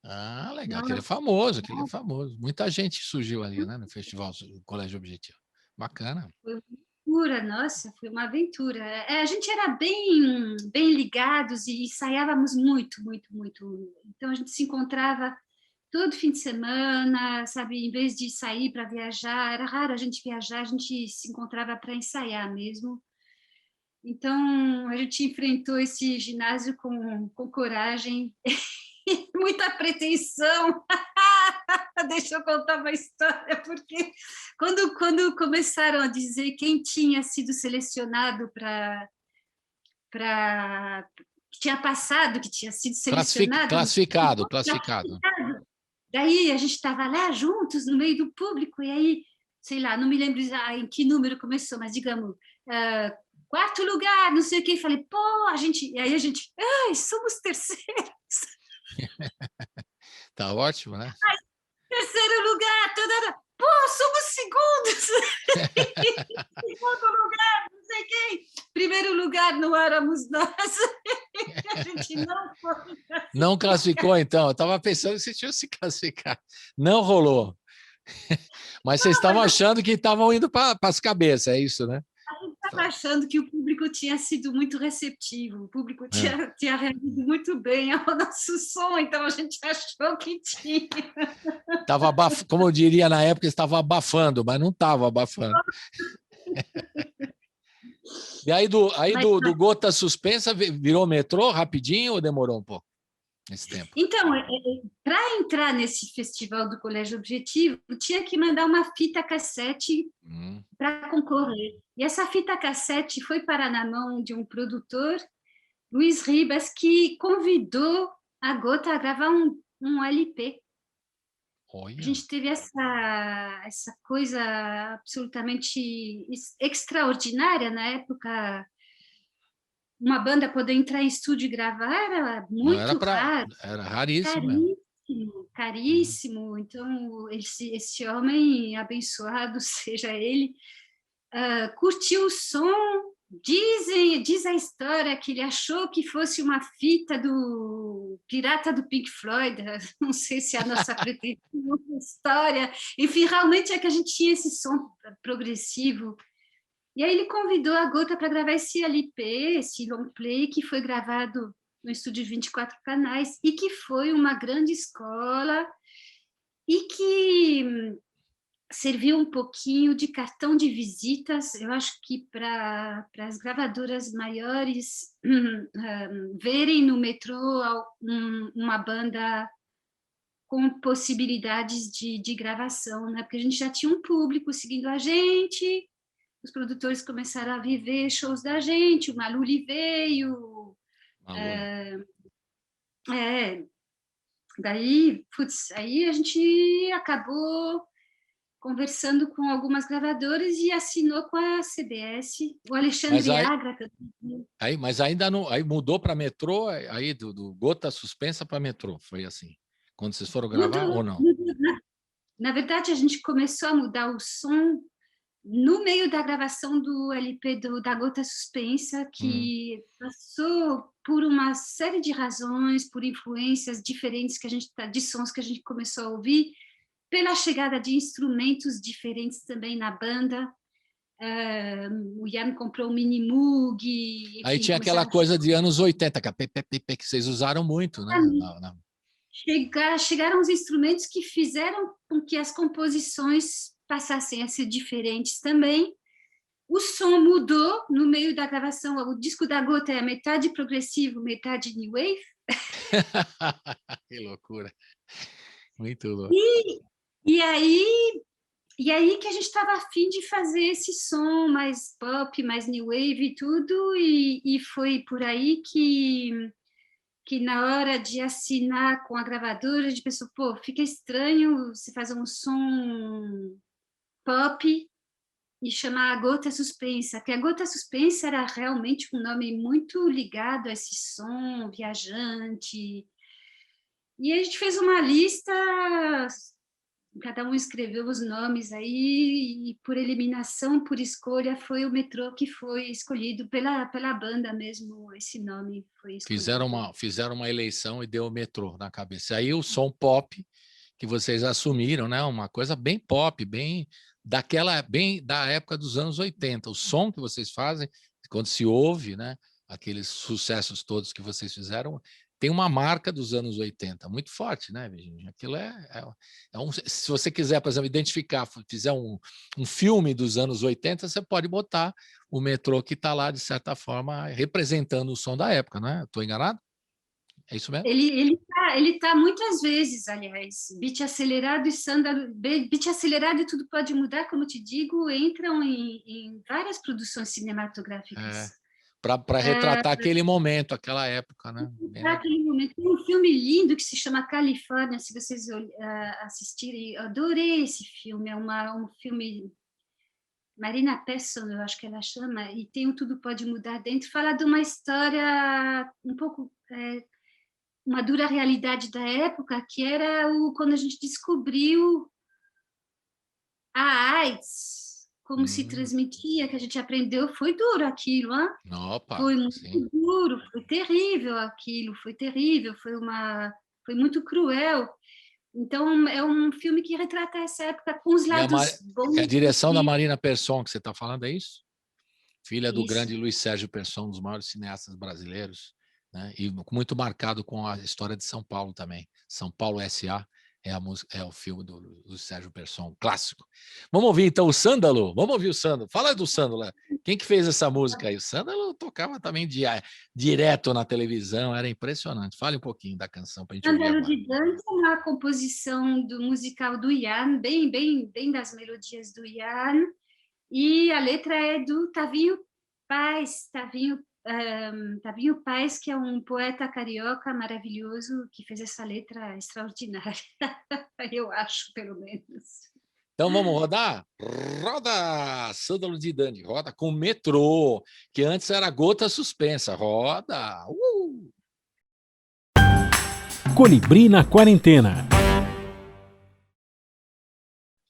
Speaker 2: Ah, legal, aquele é famoso, aquele é famoso. Muita gente surgiu ali, né, no festival do Colégio Objetivo. bacana.
Speaker 3: Foi uma aventura, nossa, foi uma aventura. A gente era bem ligados e ensaiávamos muito, muito, muito. Então a gente se encontrava todo fim de semana, sabe? Em vez de sair para viajar, era raro a gente viajar, a gente se encontrava para ensaiar mesmo. Então a gente enfrentou esse ginásio com coragem, muita pretensão. Deixa eu contar uma história, porque quando começaram a dizer quem tinha sido selecionado que tinha passado, que tinha sido selecionado,
Speaker 2: classificado.
Speaker 3: Daí a gente estava lá juntos no meio do público, e aí, sei lá, não me lembro em que número começou, mas digamos, quarto lugar, não sei o que, falei, pô, e aí a gente, ai, somos terceiros.
Speaker 2: Tá ótimo, né?
Speaker 3: Ai, terceiro lugar, pô, somos segundos. Segundo lugar, não sei quem. Primeiro lugar não éramos nós. A gente não foi classificado.
Speaker 2: Não classificou, então. Eu estava pensando se tinha se classificado. Não rolou. Mas vocês estavam achando que estavam indo para as cabeças, é isso, né?
Speaker 3: A gente estava achando que o público tinha sido muito receptivo, o público tinha reagido muito bem ao nosso som, então a gente achou que tinha.
Speaker 2: Como eu diria na época, estava abafando, mas não estava abafando. E aí do Gota Suspensa virou metrô rapidinho ou demorou um pouco esse tempo?
Speaker 3: Então, para entrar nesse festival do Colégio Objetivo, tinha que mandar uma fita cassete para concorrer. E essa fita cassete foi parar na mão de um produtor, Luiz Ribas, que convidou a Gota a gravar um LP.
Speaker 2: Olha.
Speaker 3: A gente teve essa coisa absolutamente extraordinária na época. Uma banda poder entrar em estúdio e gravar era muito raro.
Speaker 2: Era raríssimo.
Speaker 3: Caríssimo, caríssimo. Então, esse homem, abençoado seja ele, curtiu o som. Diz a história que ele achou que fosse uma fita do Pirata do Pink Floyd, não sei se é a nossa pretensão, história. Enfim, realmente é que a gente tinha esse som progressivo. E aí ele convidou a Gota para gravar esse LP, esse long play, que foi gravado no estúdio 24 canais e que foi uma grande escola e que serviu um pouquinho de cartão de visitas, eu acho que para as gravadoras maiores verem no metrô uma banda com possibilidades de gravação, né? Porque a gente já tinha um público seguindo a gente, os produtores começaram a viver shows da gente, o Maluli veio. Daí, aí a gente acabou conversando com algumas gravadoras e assinou com a CBS, o Alexandre Agra.
Speaker 2: Mas ainda não, aí mudou para metrô, aí do Gota Suspensa para metrô, foi assim? Quando vocês foram gravar ou não?
Speaker 3: Na verdade, a gente começou a mudar o som no meio da gravação do LP da Gota Suspensa, que passou por uma série de razões, por influências diferentes de sons que a gente começou a ouvir, pela chegada de instrumentos diferentes também na banda. O Ian comprou um mini Moog.
Speaker 2: Aí tinha aquela coisa de anos 80, que vocês usaram muito, né?
Speaker 3: Chegaram os instrumentos que fizeram com que as composições passassem a ser diferentes também. O som mudou no meio da gravação. O disco da Gota é metade progressivo, metade new wave.
Speaker 2: Que loucura. Muito louco.
Speaker 3: E aí que a gente estava a fim de fazer esse som mais pop, mais new wave e tudo, e foi por aí que na hora de assinar com a gravadora, a gente pensou, pô, fica estranho você fazer um som pop e chamar a Gota Suspensa, porque a Gota Suspensa era realmente um nome muito ligado a esse som viajante. E a gente fez uma lista, cada um escreveu os nomes aí, e por eliminação, por escolha, foi o metrô que foi escolhido pela banda mesmo, esse nome foi escolhido.
Speaker 2: Fizeram uma eleição e deu o metrô na cabeça. Aí o som pop que vocês assumiram, né? Uma coisa bem pop, bem bem da época dos anos 80. O som que vocês fazem, quando se ouve, né, aqueles sucessos todos que vocês fizeram, tem uma marca dos anos 80, muito forte, né, Virginia? Aquilo se você quiser, por exemplo, identificar, fizer um filme dos anos 80, você pode botar o metrô que está lá, de certa forma, representando o som da época, não é? Estou enganado? É isso mesmo?
Speaker 3: Ele tá muitas vezes, aliás, beat acelerado e sândalo, beat acelerado e tudo pode mudar, como te digo, entram em várias produções cinematográficas.
Speaker 2: Para retratar aquele momento, aquela época, né?
Speaker 3: Aquele momento. Tem um filme lindo que se chama Califórnia, se vocês assistirem, eu adorei esse filme, é um filme Marina Pesson, eu acho que ela chama, e tem o Tudo Pode Mudar Dentro, fala de uma história um pouco uma dura realidade da época, que era quando a gente descobriu a AIDS, como se transmitia, que a gente aprendeu, foi duro aquilo, hein?
Speaker 2: Opa,
Speaker 3: foi muito
Speaker 2: sim.
Speaker 3: duro, foi terrível aquilo, foi terrível, foi muito cruel. Então, é um filme que retrata essa época com os lados bons.
Speaker 2: É a direção da Marina Persson que você está falando, é isso? Filha do
Speaker 3: Isso.
Speaker 2: grande Luiz Sérgio Persson, um dos maiores cineastas brasileiros, né? E muito marcado com a história de São Paulo também. São Paulo S.A. é o filme do Luiz Sérgio Persson, um clássico. Vamos ouvir então o Sândalo? Vamos ouvir o Sândalo. Fala do Sândalo. Quem que fez essa música aí? O Sândalo tocava também direto na televisão, era impressionante. Fale um pouquinho da canção para a gente ouvir
Speaker 3: Sândalo
Speaker 2: agora.
Speaker 3: de Dante é uma composição do musical do Ian, bem das melodias do Ian, e a letra é do Tavinho Paes, Tavinho Paes, que é um poeta carioca maravilhoso, que fez essa letra extraordinária, eu acho, pelo menos.
Speaker 2: Então vamos rodar? Roda, Sândalo de Dante, roda com Metrô, que antes era Gota Suspensa. Roda!
Speaker 1: Colibri na Quarentena.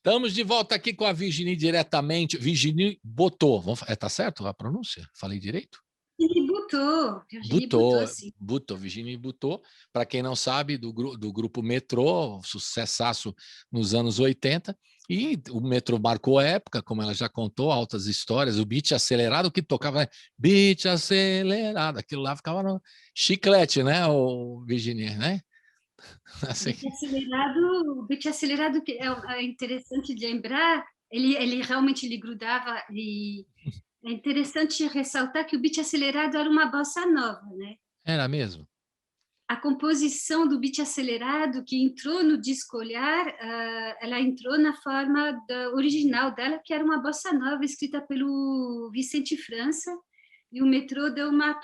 Speaker 2: Estamos de volta aqui com a Virginie diretamente. Virginie Botot. Tá certo a pronúncia? Falei direito? Virginie Botot. Para quem não sabe, do grupo Metrô, sucessaço nos anos 80. E o Metrô marcou a época, como ela já contou, altas histórias. O beat acelerado que tocava, né? Beat acelerado. Aquilo lá ficava no chiclete, né, Virginie, né?
Speaker 3: Assim. O beat acelerado que é interessante de lembrar, ele realmente lhe grudava, e é interessante ressaltar que o beat acelerado era uma bossa nova, né?
Speaker 2: Era mesmo?
Speaker 3: A composição do beat acelerado, que entrou no disco Olhar, ela entrou na forma original dela, que era uma bossa nova escrita pelo Vicente França, e o Metrô deu uma...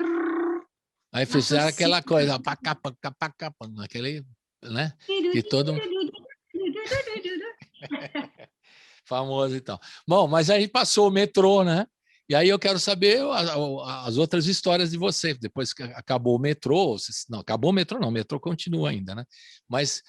Speaker 2: Aí fizeram aquela coisa, aquele, né? Que todo famoso e tal. Bom, mas a gente passou o Metrô, né? E aí eu quero saber as outras histórias de você. Depois que acabou o Metrô, não, acabou o Metrô não, o Metrô continua ainda, né? Mas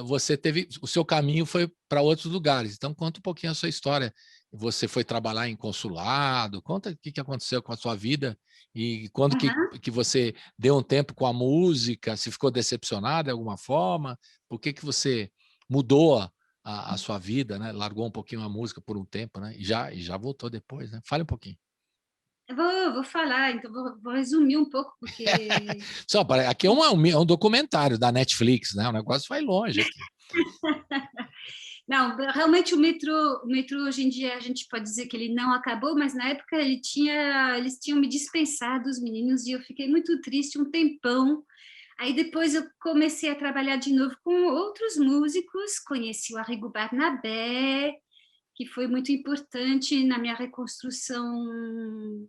Speaker 2: você teve, o seu caminho foi para outros lugares. Então conta um pouquinho a sua história. Você foi trabalhar em consulado, conta o que aconteceu com a sua vida e quando que você deu um tempo com a música, se ficou decepcionado de alguma forma, por que você mudou a sua vida, né? Largou um pouquinho a música por um tempo, né? E já voltou depois, né? Fale um pouquinho.
Speaker 3: Vou falar, então vou resumir um pouco, porque...
Speaker 2: Só, aqui é um documentário da Netflix, né? O negócio vai longe aqui.
Speaker 3: Não, realmente o metrô hoje em dia a gente pode dizer que ele não acabou, mas na época eles tinham me dispensado, os meninos, e eu fiquei muito triste um tempão. Aí depois eu comecei a trabalhar de novo com outros músicos, conheci o Arrigo Barnabé, que foi muito importante na minha reconstrução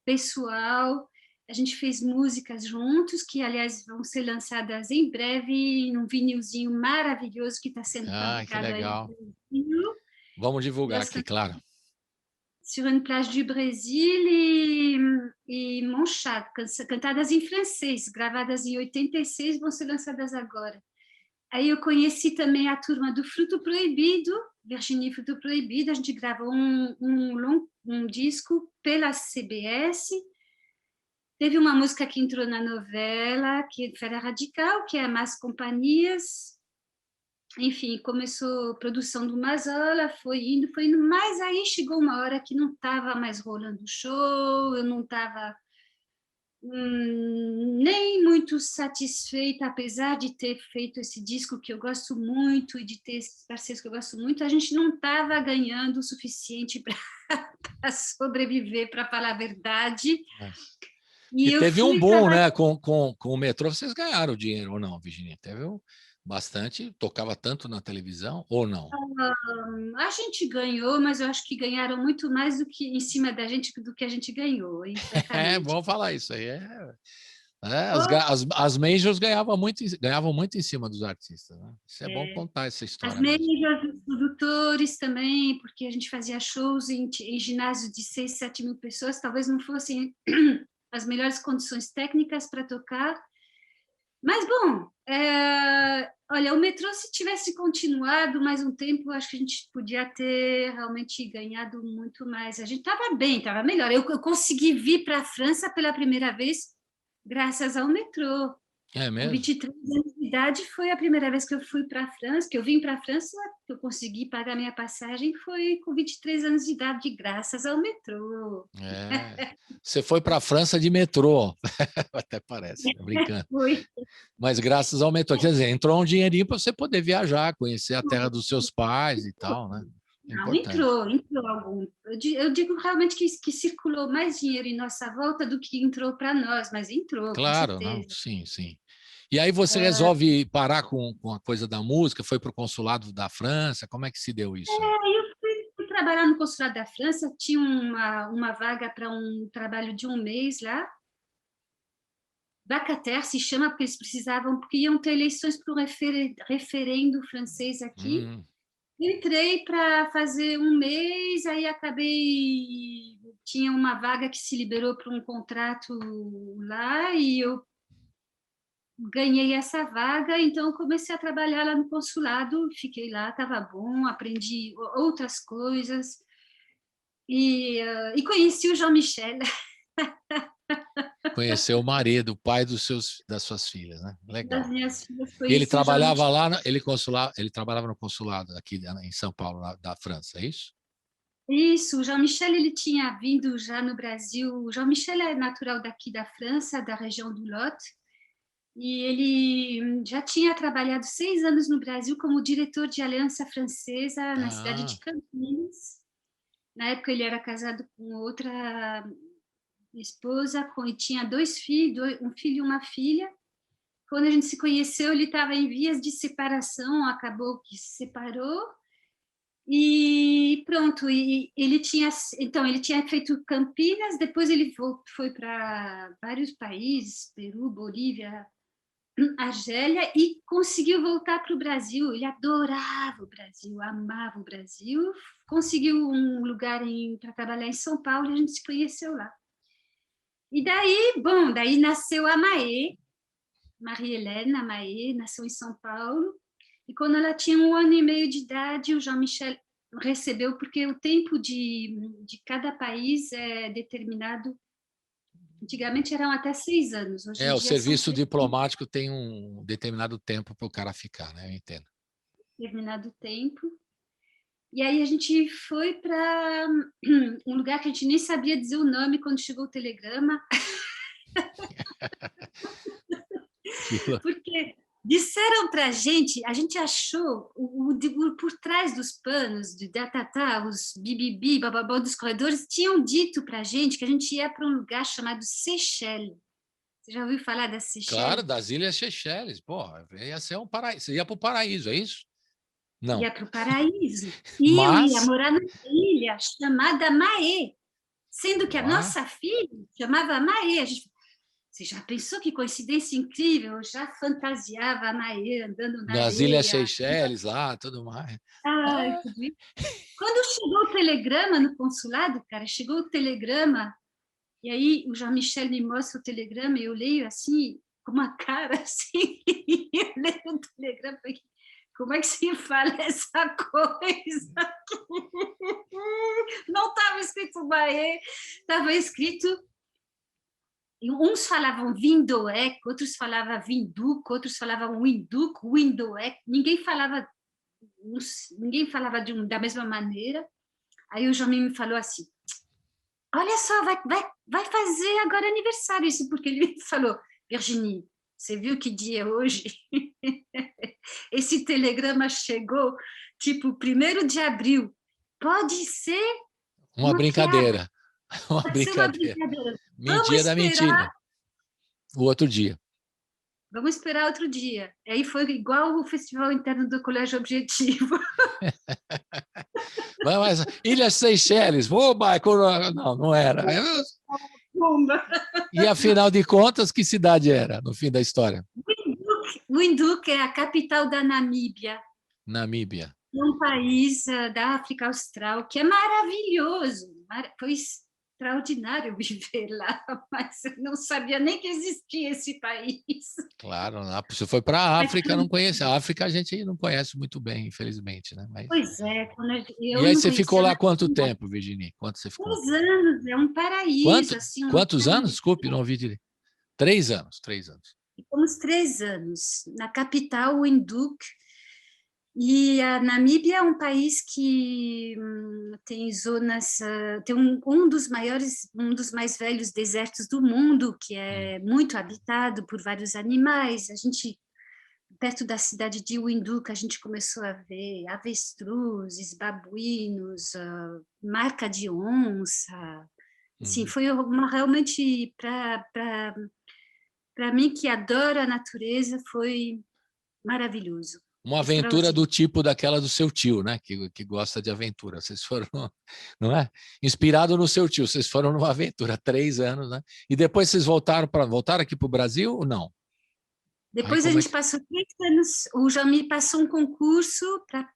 Speaker 3: pessoal. A gente fez músicas juntos, que, aliás, vão ser lançadas em breve num vinilzinho maravilhoso que está sendo fabricado aí no Brasil.
Speaker 2: Vamos divulgar aqui, claro.
Speaker 3: Sur une plage du Brésil e Mon Chat, cantadas em francês, gravadas em 86, vão ser lançadas agora. Aí eu conheci também a turma do Fruto Proibido, Virginie Fruto Proibido, a gente gravou um disco pela CBS. Teve uma música que entrou na novela, que é Fera Radical, que é Más Companhias. enfim, começou a produção do Mazola, foi indo, mas aí chegou uma hora que não estava mais rolando o show, eu não estava nem muito satisfeita, apesar de ter feito esse disco que eu gosto muito e de ter esses parceiros que eu gosto muito, a gente não estava ganhando o suficiente para sobreviver, para falar a verdade.
Speaker 2: E teve um boom, né? Com o metrô, vocês ganharam dinheiro ou não, Virginia? Teve bastante, tocava tanto na televisão ou não?
Speaker 3: A gente ganhou, mas eu acho que ganharam muito mais do que em cima da gente do que a gente ganhou, hein,
Speaker 2: É bom falar isso aí. As majors ganhavam muito em cima dos artistas. Né? Isso é bom contar essa história.
Speaker 3: As majors, os produtores também, porque a gente fazia shows em ginásio de 6, 7 mil pessoas, talvez não fossem as melhores condições técnicas para tocar. Mas, bom, olha, o metrô, se tivesse continuado mais um tempo, acho que a gente podia ter realmente ganhado muito mais. A gente estava bem, estava melhor. Eu consegui vir para a França pela primeira vez graças ao metrô.
Speaker 2: É mesmo?
Speaker 3: Com 23 anos de idade foi a primeira vez que eu fui para a França, que eu vim para a França, que eu consegui pagar minha passagem, foi com 23 anos de idade, graças ao metrô.
Speaker 2: Você foi para a França de metrô, até parece, brincando.
Speaker 3: Fui.
Speaker 2: Mas graças ao metrô, quer dizer, entrou um dinheirinho para você poder viajar, conhecer a terra dos seus pais e tal, né?
Speaker 3: Não, entrou algum. Eu digo realmente que circulou mais dinheiro em nossa volta do que entrou para nós, mas entrou,
Speaker 2: claro,
Speaker 3: com certeza.
Speaker 2: Não, sim, sim. E aí você resolve parar com a coisa da música, foi para o consulado da França, como é que se deu isso?
Speaker 3: Eu fui trabalhar no consulado da França, tinha uma vaga para um trabalho de um mês lá, vacataire se chama, porque eles precisavam, porque iam ter eleições para o referendo francês aqui. Entrei para fazer um mês, aí acabei... Tinha uma vaga que se liberou para um contrato lá e eu ganhei essa vaga, então comecei a trabalhar lá no consulado, fiquei lá, estava bom, aprendi outras coisas e conheci o Jean-Michel.
Speaker 2: Conheceu o marido, o pai das suas filhas, né? Legal.
Speaker 3: Das minhas filhas,
Speaker 2: e ele trabalhava lá, ele trabalhava no consulado aqui em São Paulo, da França, é isso?
Speaker 3: Isso, o Jean-Michel ele tinha vindo já no Brasil. O Jean-Michel é natural daqui da França, da região do Lot, e ele já tinha trabalhado 6 anos no Brasil como diretor de aliança francesa na cidade de Campinas. Na época ele era casado com outra esposa e tinha 2 filhos, um filho e uma filha. Quando a gente se conheceu, ele estava em vias de separação, acabou que se separou. E pronto, ele tinha feito Campinas, depois ele foi para vários países, Peru, Bolívia, Argélia, e conseguiu voltar para o Brasil. Ele adorava o Brasil, amava o Brasil, conseguiu um lugar para trabalhar em São Paulo e a gente se conheceu lá. E daí nasceu a Maê, Marie-Hélène, a Maê, nasceu em São Paulo. E quando ela tinha 1 ano e meio de idade, o Jean-Michel recebeu, porque o tempo de cada país é determinado. Antigamente eram até 6 anos. Hoje
Speaker 2: o serviço diplomático tem um determinado tempo para o cara ficar, né? Eu entendo.
Speaker 3: Determinado tempo. E aí a gente foi para um lugar que a gente nem sabia dizer o nome quando chegou o telegrama. Porque disseram para a gente achou por trás dos panos, de datatá, os bibibi, bababó dos corredores, tinham dito para a gente que a gente ia para um lugar chamado Seychelles. Você já ouviu falar das Seychelles?
Speaker 2: Claro, das Ilhas Seychelles. Pô, ia ser um paraíso. Você ia para o paraíso, é isso? Não.
Speaker 3: Ia para o paraíso. E eu ia morar numa ilha chamada Maê, sendo que a nossa filha chamava Maê. Você já pensou que coincidência incrível? Eu já fantasiava a Maê andando
Speaker 2: nas Ilhas Seychelles, lá, tudo mais.
Speaker 3: Quando chegou o telegrama no consulado, cara, chegou o telegrama, e aí o Jean-Michel me mostra o telegrama, e eu leio assim, com uma cara assim, eu leio o telegrama, falei, como é que se fala essa coisa? Não estava escrito Maê, estava escrito... Uns falavam Vindoec, outros falavam Vinduc, outros falavam Winduc, Windoec. Ninguém falava ninguém falava da mesma maneira. Aí o Jean-Mi me falou assim, olha só, vai fazer agora aniversário. Isso porque ele me falou, Virginie, você viu que dia é hoje? Esse telegrama chegou, tipo, 1º de abril. Pode ser
Speaker 2: Uma brincadeira. Uma
Speaker 3: pode ser uma
Speaker 2: brincadeira.
Speaker 3: brincadeira.
Speaker 2: Mentira da mentira. O outro dia.
Speaker 3: Vamos esperar outro dia. Aí foi igual o festival interno do Colégio Objetivo.
Speaker 2: Mas Ilhas Seychelles, não, não era. E afinal de contas, que cidade era no fim da história?
Speaker 3: Windhoek é a capital da Namíbia.
Speaker 2: Namíbia.
Speaker 3: É um país da África Austral que é maravilhoso. Foi extraordinário viver lá, mas eu não sabia nem que existia esse país.
Speaker 2: Claro, você foi para a África, não conhece. A África a gente não conhece muito bem, infelizmente, né? Mas...
Speaker 3: Pois é.
Speaker 2: E aí você ficou lá quanto tempo, Virginie? Quanto você ficou?
Speaker 3: 2 anos, é um paraíso. Assim,
Speaker 2: Quantos anos? Desculpe, não ouvi direito. 3 anos, 3 anos.
Speaker 3: Ficamos 3 anos na capital, Windhoek. E a Namíbia é um país que tem zonas, tem um dos mais velhos desertos do mundo, que é muito habitado por vários animais. A gente, perto da cidade de Windhoek, a gente começou a ver avestruzes, babuínos, marca de onça. Assim, foi realmente, para mim, que adoro a natureza, foi maravilhoso.
Speaker 2: Uma aventura do tipo daquela do seu tio, né? Que gosta de aventura. Vocês foram, não é? Inspirado no seu tio, vocês foram numa aventura, 3 anos, né? E depois vocês voltaram aqui para o Brasil ou não?
Speaker 3: Depois a gente passou 3 anos, o Jean-Mi passou um concurso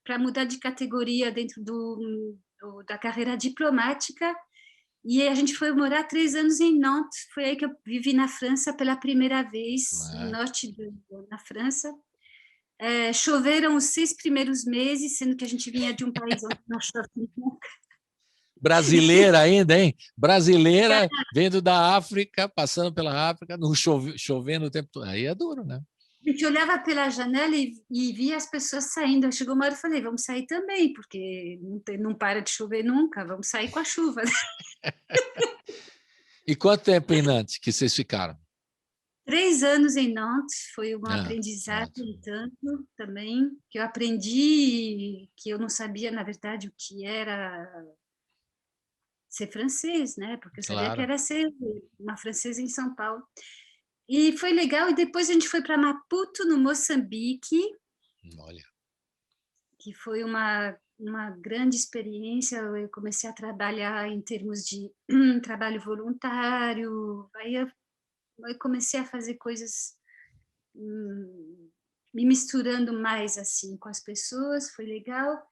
Speaker 3: para mudar de categoria dentro da carreira diplomática, e a gente foi morar 3 anos em Nantes. Foi aí que eu vivi na França pela primeira vez, no norte da França. Choveram os 6 primeiros meses, sendo que a gente vinha de um país onde não chove nunca.
Speaker 2: Brasileira ainda, hein? Brasileira, vindo da África, passando pela África, não chovendo o tempo todo. Aí é duro, né?
Speaker 3: A gente olhava pela janela e via as pessoas saindo. Chegou uma hora e falei, vamos sair também, porque não para de chover nunca, vamos sair com a chuva.
Speaker 2: E quanto tempo em Nantes que vocês ficaram?
Speaker 3: 3 anos em Nantes, foi um aprendizado tanto também, que eu aprendi que eu não sabia, na verdade, o que era ser francês, né? Porque eu sabia que era ser uma francesa em São Paulo. E foi legal, e depois a gente foi para Maputo, no Moçambique.
Speaker 2: Olha. Que
Speaker 3: foi uma grande experiência. Eu comecei a trabalhar em termos de trabalho voluntário, aí eu comecei a fazer coisas, me misturando mais assim com as pessoas, foi legal.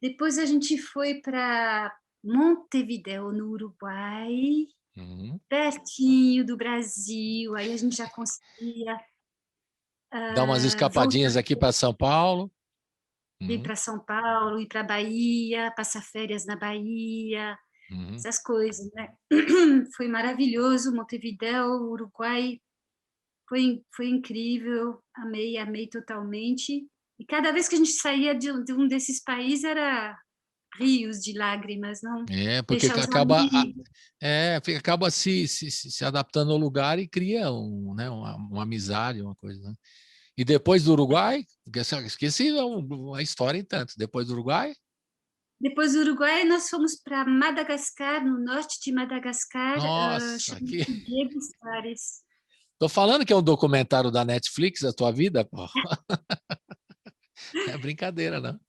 Speaker 3: Depois a gente foi para Montevidéu, no Uruguai, pertinho do Brasil, aí a gente já conseguia
Speaker 2: dar umas escapadinhas aqui para São Paulo.
Speaker 3: Ir para São Paulo, ir para Bahia, passar férias na Bahia, essas coisas, né? Foi maravilhoso, Montevidéu, Uruguai, foi incrível, amei totalmente. E cada vez que a gente saía de um desses países era rios de lágrimas, não?
Speaker 2: Porque acaba se adaptando ao lugar e cria uma amizade, uma coisa, né? E depois do Uruguai, esqueci a história em tanto. Depois do Uruguai?
Speaker 3: Depois do Uruguai, nós fomos para Madagascar, no norte de Madagascar.
Speaker 2: Nossa,
Speaker 3: Diego Soares.
Speaker 2: Tô falando que é um documentário da Netflix, a tua vida, pô. É brincadeira, não?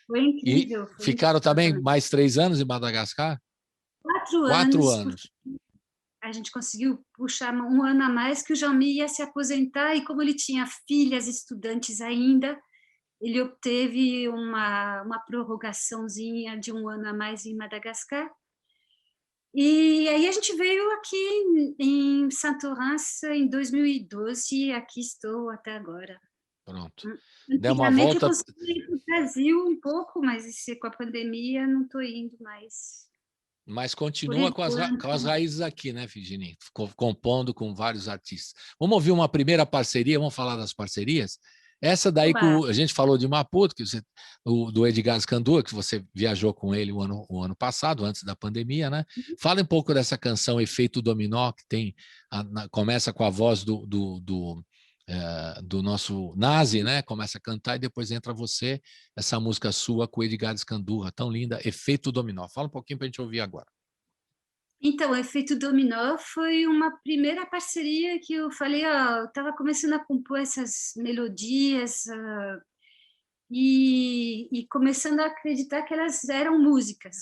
Speaker 3: Foi incrível.
Speaker 2: E ficaram também mais 3 anos em Madagascar?
Speaker 3: 4 anos. A gente conseguiu puxar 1 ano a mais, que o Jean-Mi ia se aposentar, e como ele tinha filhas estudantes ainda, ele obteve uma prorrogaçãozinha de 1 ano a mais em Madagascar. E aí a gente veio aqui em Santorance em 2012, e aqui estou até agora.
Speaker 2: Pronto. Deu uma volta.
Speaker 3: Eu consegui ir para o Brasil um pouco, mas com a pandemia não estou indo mais.
Speaker 2: Mas continua com as raízes aqui, né, Virginie? Compondo com vários artistas. Vamos ouvir uma primeira parceria, vamos falar das parcerias? Essa daí que
Speaker 3: Oba.
Speaker 2: a gente falou de Maputo, do Edgar Scandura, que você viajou com ele o ano passado, antes da pandemia, né? Fala um pouco dessa canção Efeito Dominó, que tem começa com a voz do nosso Nazi, né? Começa a cantar e depois entra você, essa música sua com o Edgar Scandura, tão linda, Efeito Dominó. Fala um pouquinho para a gente ouvir agora.
Speaker 3: Então, o Efeito Dominó foi uma primeira parceria que eu falei, ó, eu estava começando a compor essas melodias e começando a acreditar que elas eram músicas.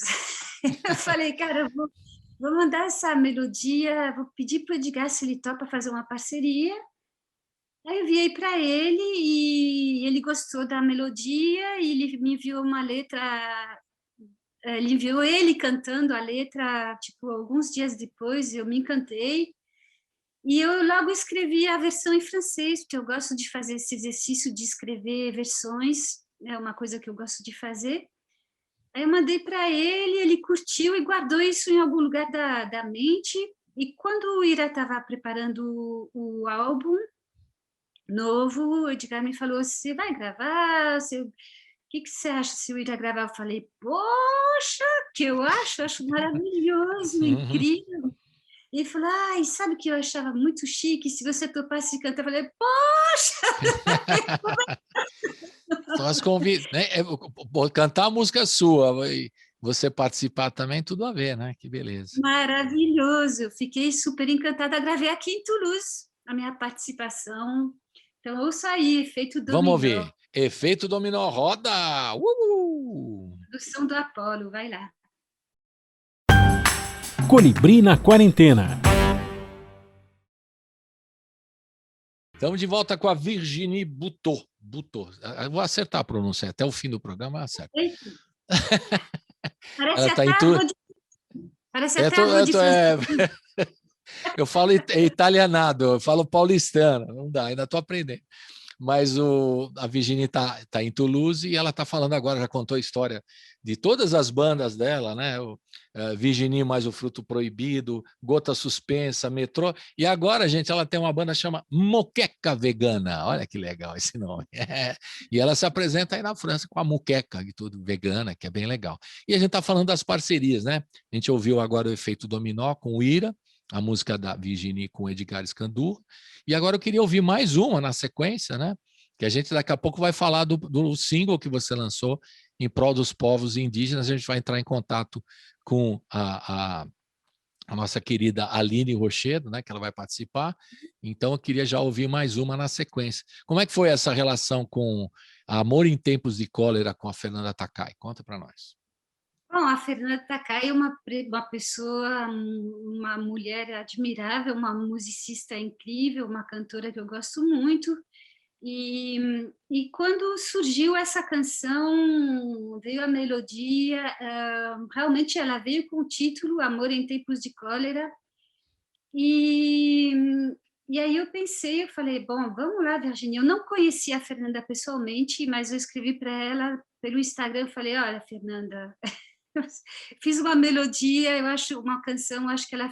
Speaker 3: Eu falei, cara, vou mandar essa melodia, vou pedir para o Edgar se ele topa fazer uma parceria. Aí eu enviei para ele e ele gostou da melodia e ele me enviou uma letra. Ele enviou ele cantando a letra, tipo, alguns dias depois, eu me encantei. E eu logo escrevi a versão em francês, porque eu gosto de fazer esse exercício de escrever versões, é uma coisa que eu gosto de fazer. Aí eu mandei para ele, ele curtiu e guardou isso em algum lugar da mente. E quando o Ira estava preparando o álbum novo, o Edgar me falou, você vai gravar? O que você acha se eu ir gravar? Eu falei, poxa, que eu acho maravilhoso, incrível. E ele falou, e sabe que eu achava muito chique, se você topasse cantar? Eu falei, poxa!
Speaker 2: Só as convites, né? Cantar a música sua e você participar também, tudo a ver, né? Que beleza.
Speaker 3: Maravilhoso, eu fiquei super encantada. Gravei aqui em Toulouse a minha participação. Então, ouça aí, Efeito Dominó.
Speaker 2: Vamos ouvir. Efeito Dominó, roda!
Speaker 3: Produção do Apolo, vai lá.
Speaker 1: Colibri na Quarentena.
Speaker 2: Estamos de volta com a Virginie Butteau. Eu vou acertar a pronúncia, até o fim do programa acerto.
Speaker 3: Parece até a de
Speaker 2: Eu falo italianado, eu falo paulistano, não dá, ainda estou aprendendo. Mas a Virginie está em Toulouse e ela está falando agora, já contou a história de todas as bandas dela, né? Virginie mais o Fruto Proibido, Gota Suspensa, Metrô. E agora, gente, ela tem uma banda que chama Moqueca Vegana. Olha que legal esse nome. E ela se apresenta aí na França com a moqueca e tudo, vegana, que é bem legal. E a gente está falando das parcerias, né? A gente ouviu agora o Efeito Dominó com o Ira, a música da Virginie com o Edgar Scandura. E agora eu queria ouvir mais uma na sequência, né? Que a gente daqui a pouco vai falar do single que você lançou em prol dos povos indígenas. A gente vai entrar em contato com a nossa querida Aline Rochedo, né? Que ela vai participar. Então eu queria já ouvir mais uma na sequência. Como é que foi essa relação com Amor em Tempos de Cólera com a Fernanda Takai? Conta para nós.
Speaker 3: Bom, a Fernanda Takai é uma pessoa, uma mulher admirável, uma musicista incrível, uma cantora que eu gosto muito. E quando surgiu essa canção, veio a melodia, realmente ela veio com o título Amor em Tempos de Cólera. E aí eu pensei, eu falei, bom, vamos lá, Virginia. Eu não conhecia a Fernanda pessoalmente, mas eu escrevi para ela pelo Instagram, eu falei, olha, Fernanda... Fiz uma melodia, eu acho uma canção, eu acho que ela,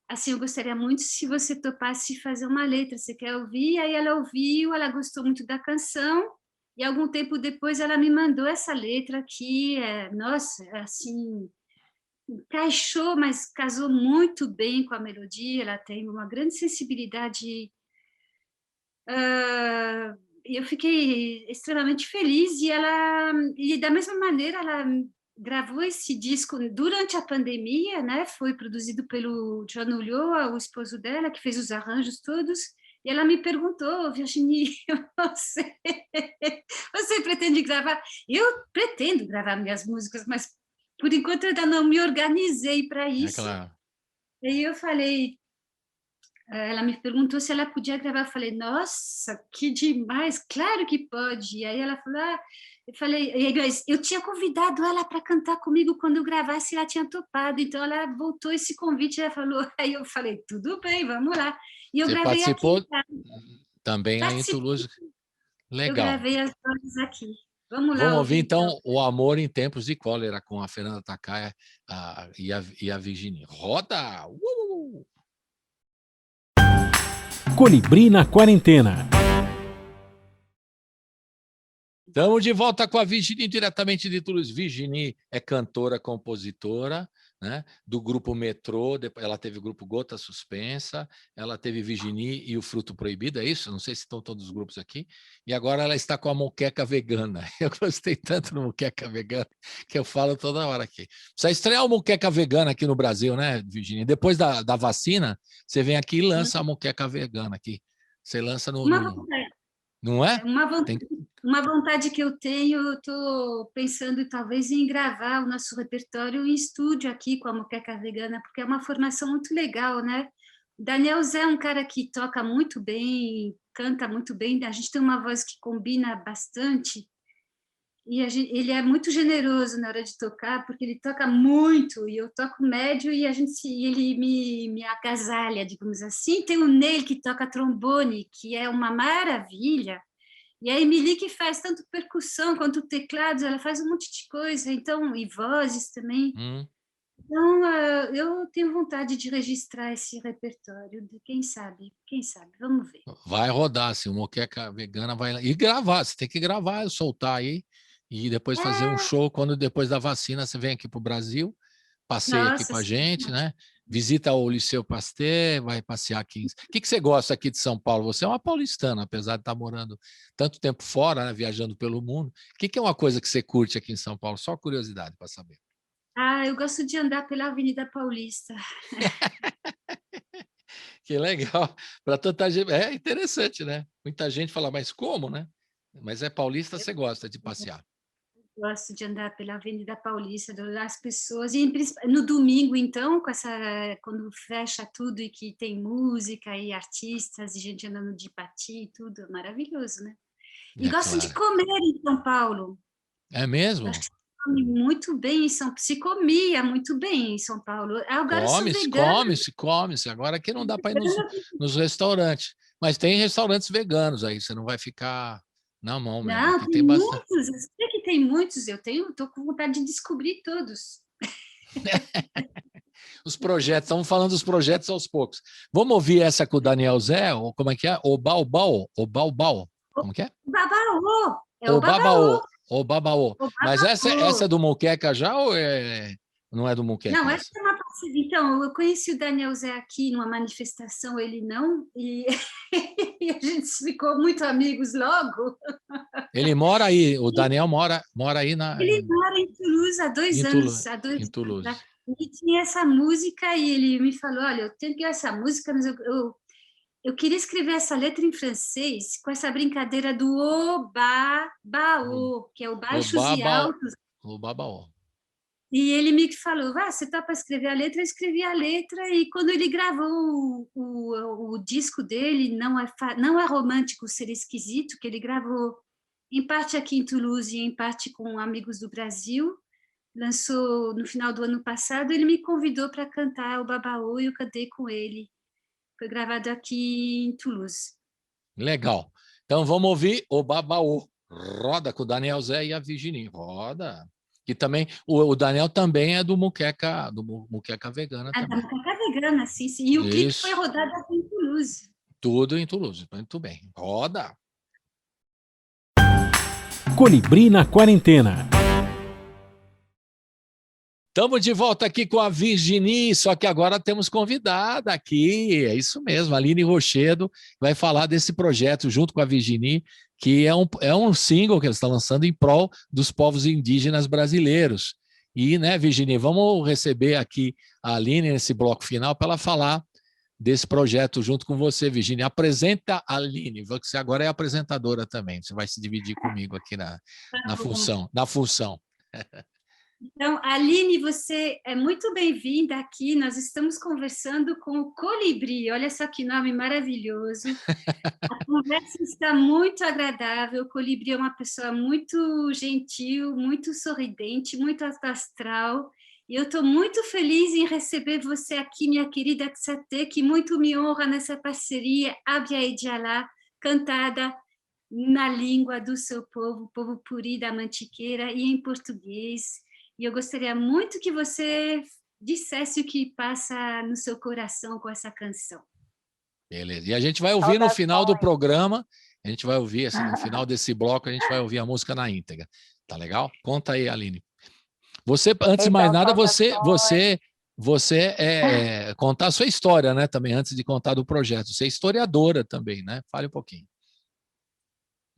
Speaker 3: assim, eu gostaria muito se você topasse fazer uma letra, você quer ouvir? Aí ela ouviu, ela gostou muito da canção, e algum tempo depois ela me mandou essa letra que, nossa, assim, encaixou, mas casou muito bem com a melodia, ela tem uma grande sensibilidade, eu fiquei extremamente feliz, e da mesma maneira ela gravou esse disco durante a pandemia, né? Foi produzido pelo John Ulloa, o esposo dela, que fez os arranjos todos, e ela me perguntou, Virginie, você pretende gravar? Eu pretendo gravar minhas músicas, mas por enquanto eu ainda não me organizei para isso.
Speaker 2: Claro.
Speaker 3: E aí eu falei, ela me perguntou se ela podia gravar, eu falei, nossa, que demais, claro que pode. E aí ela falou, eu falei, eu tinha convidado ela para cantar comigo quando eu gravasse, ela tinha topado, então ela voltou esse convite, ela falou, aí eu falei, tudo bem, vamos lá. E eu gravei
Speaker 2: participou
Speaker 3: aqui.
Speaker 2: Também aí em Toulouse. Legal.
Speaker 3: Eu gravei as vozes aqui. Vamos lá.
Speaker 2: Vamos ouvir então o Amor em Tempos de Cólera com a Fernanda Takai e a Virginie. Roda!
Speaker 1: Colibri na Quarentena.
Speaker 2: Estamos de volta com a Virginie, diretamente de Toulouse. Virginie é cantora, compositora, né, do grupo Metrô. Ela teve o grupo Gota Suspensa, ela teve Virginie e o Fruto Proibido, é isso? Não sei se estão todos os grupos aqui. E agora ela está com a moqueca vegana. Eu gostei tanto do moqueca vegana que eu falo toda hora aqui. Precisa estrear o moqueca vegana aqui no Brasil, né, Virginie? Depois da vacina, você vem aqui e lança a moqueca vegana aqui. Você lança não é?
Speaker 3: Uma vontade que eu tenho, eu estou pensando talvez em gravar o nosso repertório em estúdio aqui com a Moqueca Vegana, porque é uma formação muito legal, né? Daniel Zé é um cara que toca muito bem, canta muito bem, a gente tem uma voz que combina bastante, e ele é muito generoso na hora de tocar, porque ele toca muito, e eu toco médio, e ele me agasalha, digamos assim. Tem o Neil, que toca trombone, que é uma maravilha, e a Emily, que faz tanto percussão quanto teclados, ela faz um monte de coisa, então, e vozes também. Então, eu tenho vontade de registrar esse repertório, quem sabe, vamos ver.
Speaker 2: Vai rodar, assim, o Moqueca Vegana vai... E gravar, você tem que gravar, soltar aí, e depois fazer um show, quando depois da vacina você vem aqui para o Brasil, passeia aqui com a gente, né? Visita o Liceu Pasteur, vai passear aqui. O que você gosta aqui de São Paulo? Você é uma paulistana, apesar de estar morando tanto tempo fora, né, viajando pelo mundo. O que é uma coisa que você curte aqui em São Paulo? Só curiosidade para saber.
Speaker 3: Eu gosto de andar pela Avenida Paulista.
Speaker 2: Que legal. Para tanta gente. É interessante, né? Muita gente fala, mas como, né? Mas é paulista, você gosta de passear.
Speaker 3: Gosto de andar pela Avenida Paulista, olhar as pessoas, e no domingo, então, quando fecha tudo e que tem música e artistas e gente andando de patins e tudo, maravilhoso, né? E gosto de comer em São Paulo.
Speaker 2: É mesmo?
Speaker 3: Acho que se come muito bem se comia muito bem em São Paulo. Agora
Speaker 2: Come-se. Agora aqui não dá para ir nos restaurantes, mas tem restaurantes veganos aí, você não vai ficar na mão mesmo.
Speaker 3: Não, tem muitos, eu sei que tem muitos, estou com vontade de descobrir todos.
Speaker 2: Os projetos, estamos falando dos projetos aos poucos. Vamos ouvir essa com o Daniel Zé, ou como é que é? O Baobao. Como que é?
Speaker 3: O Babaô.
Speaker 2: O Babaô. O Babaô. Mas essa é do Moqueca já ou não é do Moqueca?
Speaker 3: Não, essa é uma parceria. Então, eu conheci o Daniel Zé aqui numa manifestação, ele não, e a gente ficou muito amigos logo.
Speaker 2: Ele mora aí, o Daniel mora aí
Speaker 3: Ele mora em Toulouse há 2 anos.
Speaker 2: Em Toulouse.
Speaker 3: E tinha essa música e ele me falou, olha, eu tenho que essa música, mas eu queria escrever essa letra em francês com essa brincadeira do o-ba-ba-o, que é o baixos e altos.
Speaker 2: O babaô.
Speaker 3: E ele me falou, você tá para escrever a letra? Eu escrevi a letra, e quando ele gravou o disco dele, não é romântico ser esquisito, que ele gravou em parte aqui em Toulouse e em parte com amigos do Brasil, lançou no final do ano passado, ele me convidou para cantar o Babaô e eu cantei com ele. Foi gravado aqui em Toulouse.
Speaker 2: Legal. Então vamos ouvir o Babaô. Roda com o Daniel Zé e a Virginie. Roda. Que também, o Daniel também é do Moqueca Vegana.
Speaker 3: Da Moqueca Vegana, sim. E o clipe foi rodado aqui em Toulouse.
Speaker 2: Tudo em Toulouse. Muito bem. Roda.
Speaker 1: Colibri na Quarentena.
Speaker 2: Estamos de volta aqui com a Virginie, só que agora temos convidada aqui, é isso mesmo, a Aline Rochedo vai falar desse projeto junto com a Virginie, que é um single que ela está lançando em prol dos povos indígenas brasileiros. E, né, Virginie, vamos receber aqui a Aline nesse bloco final para ela falar desse projeto junto com você, Virginie. Apresenta a Aline, você agora é apresentadora também, você vai se dividir comigo aqui na função.
Speaker 3: Então, Aline, você é muito bem-vinda aqui. Nós estamos conversando com o Colibri. Olha só que nome maravilhoso. A conversa está muito agradável. O Colibri é uma pessoa muito gentil, muito sorridente, muito astral. E eu estou muito feliz em receber você aqui, minha querida Tsate, que muito me honra nessa parceria Abia Edialá, cantada na língua do seu povo, o povo Puri da Mantiqueira, e em português. E eu gostaria muito que você dissesse o que passa no seu coração com essa canção.
Speaker 2: Beleza. E a gente vai ouvir no final do programa A gente vai ouvir, assim, no final desse bloco, a gente vai ouvir a música na íntegra. Tá legal? Conta aí, Aline. Você, antes de mais
Speaker 4: Então,
Speaker 2: nada,
Speaker 4: saudações.
Speaker 2: você contar a sua história, né? Também, antes de contar do projeto. Você é historiadora também, né? Fale um pouquinho.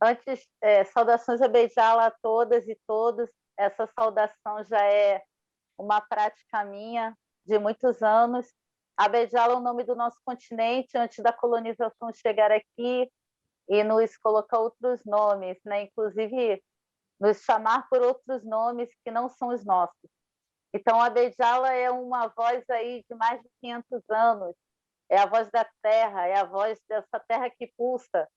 Speaker 4: Antes, saudações a beijá-la a todas e todos. Essa saudação já é uma prática minha de muitos anos. A beijá-la é o nome do nosso continente antes da colonização chegar aqui e nos colocar outros nomes, né? Inclusive nos chamar por outros nomes que não são os nossos. Então, a beijá-la é uma voz aí de mais de 500 anos. É a voz da terra, é a voz dessa terra que pulsa.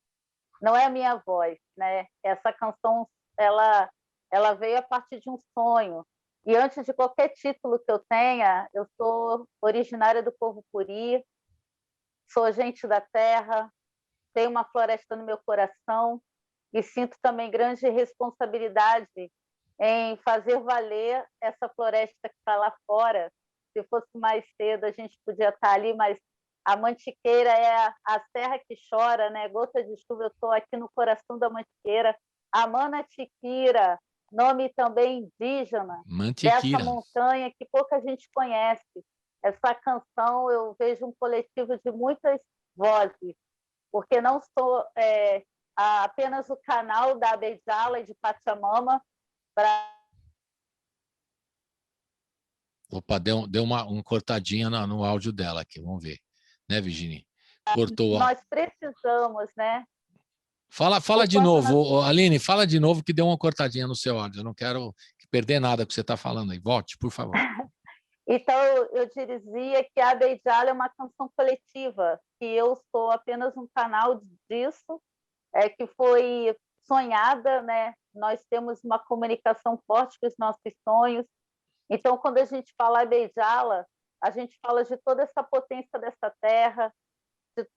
Speaker 4: Não é a minha voz, né? Essa canção, ela veio a partir de um sonho. E antes de qualquer título que eu tenha, eu sou originária do povo Puri, sou gente da terra, tenho uma floresta no meu coração e sinto também grande responsabilidade em fazer valer essa floresta que está lá fora. Se fosse mais cedo, a gente podia estar ali, mas a Mantiqueira é a serra que chora, né? Gota de chuva, eu estou aqui no coração da Mantiqueira. A Manatiquira, nome também indígena dessa
Speaker 2: Mantiqueira.
Speaker 4: montanha que pouca gente conhece. Essa canção, eu vejo um coletivo de muitas vozes, porque não sou apenas o canal da Abejala e de Pachamama para...
Speaker 2: Opa, deu uma cortadinha no áudio dela aqui, vamos ver. Né, Virginie? Cortou.
Speaker 4: Nós precisamos, né?
Speaker 2: Fala de novo, Aline, fala de novo que deu uma cortadinha no seu áudio. Eu não quero perder nada que você está falando aí. Volte, por favor.
Speaker 4: Então, eu dizia que a Abejala é uma canção coletiva, que eu sou apenas um canal disso, que foi sonhada, né? Nós temos uma comunicação forte com os nossos sonhos. Então, quando a gente fala Abejala, a gente fala de toda essa potência dessa terra,